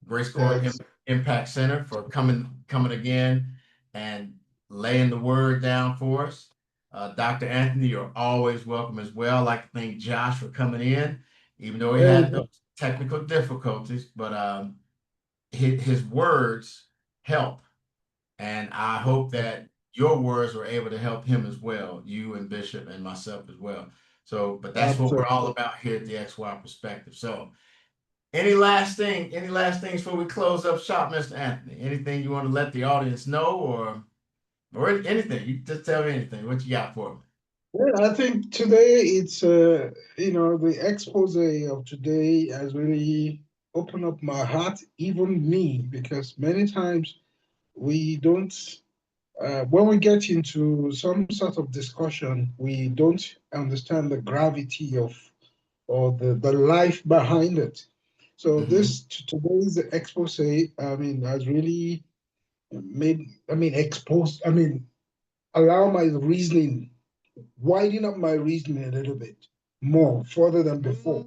Grace Court Yes. Impact Center for coming again and laying the word down for us. Dr. Anthony, you're always welcome as well. I'd like to thank Josh for coming in, even though he Very had good. those technical difficulties, but his words help. And I hope that your words were able to help him as well, you and Bishop and myself as well. So, but that's what we're all Absolutely. about here at the XY Perspective. So, any last things before we close up shop, Mr. Anthony? Anything you want to let the audience know or anything? You just tell me anything. What you got for me? Yeah, I think today it's the expose of today has really opened up my heart, even me, because many times we don't when we get into some sort of discussion, we don't understand the gravity of or the life behind it. So Mm-hmm. today's expose, I mean, has really made, exposed, allow my reasoning, widen up my reasoning a little bit more, further than before.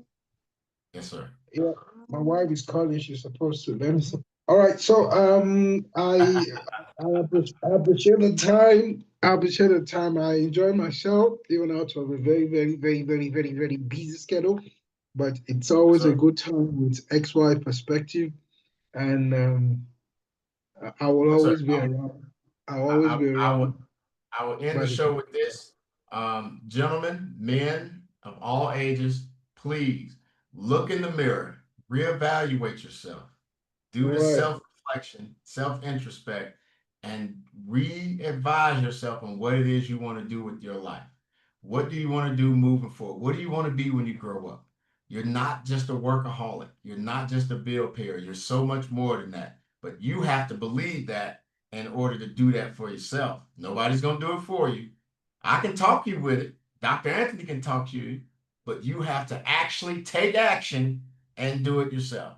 Yes, sir. Yeah, my wife is calling. She's supposed to. Let me see. All right. So I appreciate the time. I appreciate the time. I enjoy myself, even out of a very, very, very, very, very, very busy schedule. But it's Yes, always a sir. good time with XY perspective, and I will Yes, sir. always be around. I'll I, always I, be I will around I will end by the the show with this. Gentlemen, men of all ages, please look in the mirror, reevaluate yourself, do the right, self-reflection, self-introspect, and re-advise yourself on what it is you want to do with your life. What do you want to do moving forward? What do you want to be when you grow up? You're not just a workaholic. You're not just a bill payer. You're so much more than that. But you have to believe that in order to do that for yourself. Nobody's going to do it for you. I can talk you with it. Dr. Anthony can talk to you, but you have to actually take action and do it yourself.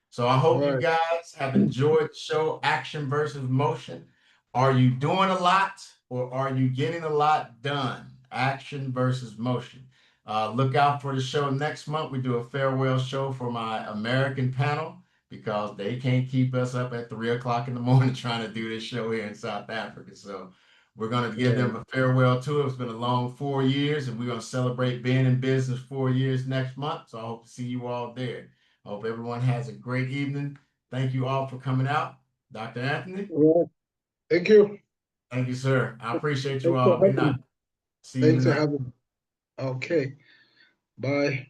So I hope you right, guys have enjoyed the show Action versus Motion. Are you doing a lot or are you getting a lot done? Action versus motion. Look out for the show next month. We do a farewell show for my American panel because they can't keep us up at 3 o'clock in the morning trying to do this show here in South Africa. So we're going to give them a farewell tour. It's been a long 4 years, and we're going to celebrate being in business 4 years next month. So I hope to see you all there. I hope everyone has a great evening. Thank you all for coming out. Dr. Anthony? Well, thank you. Thank you, sir. I appreciate you Thanks for all. Good having night. me. See you Thanks for tonight. having me. Okay. Bye.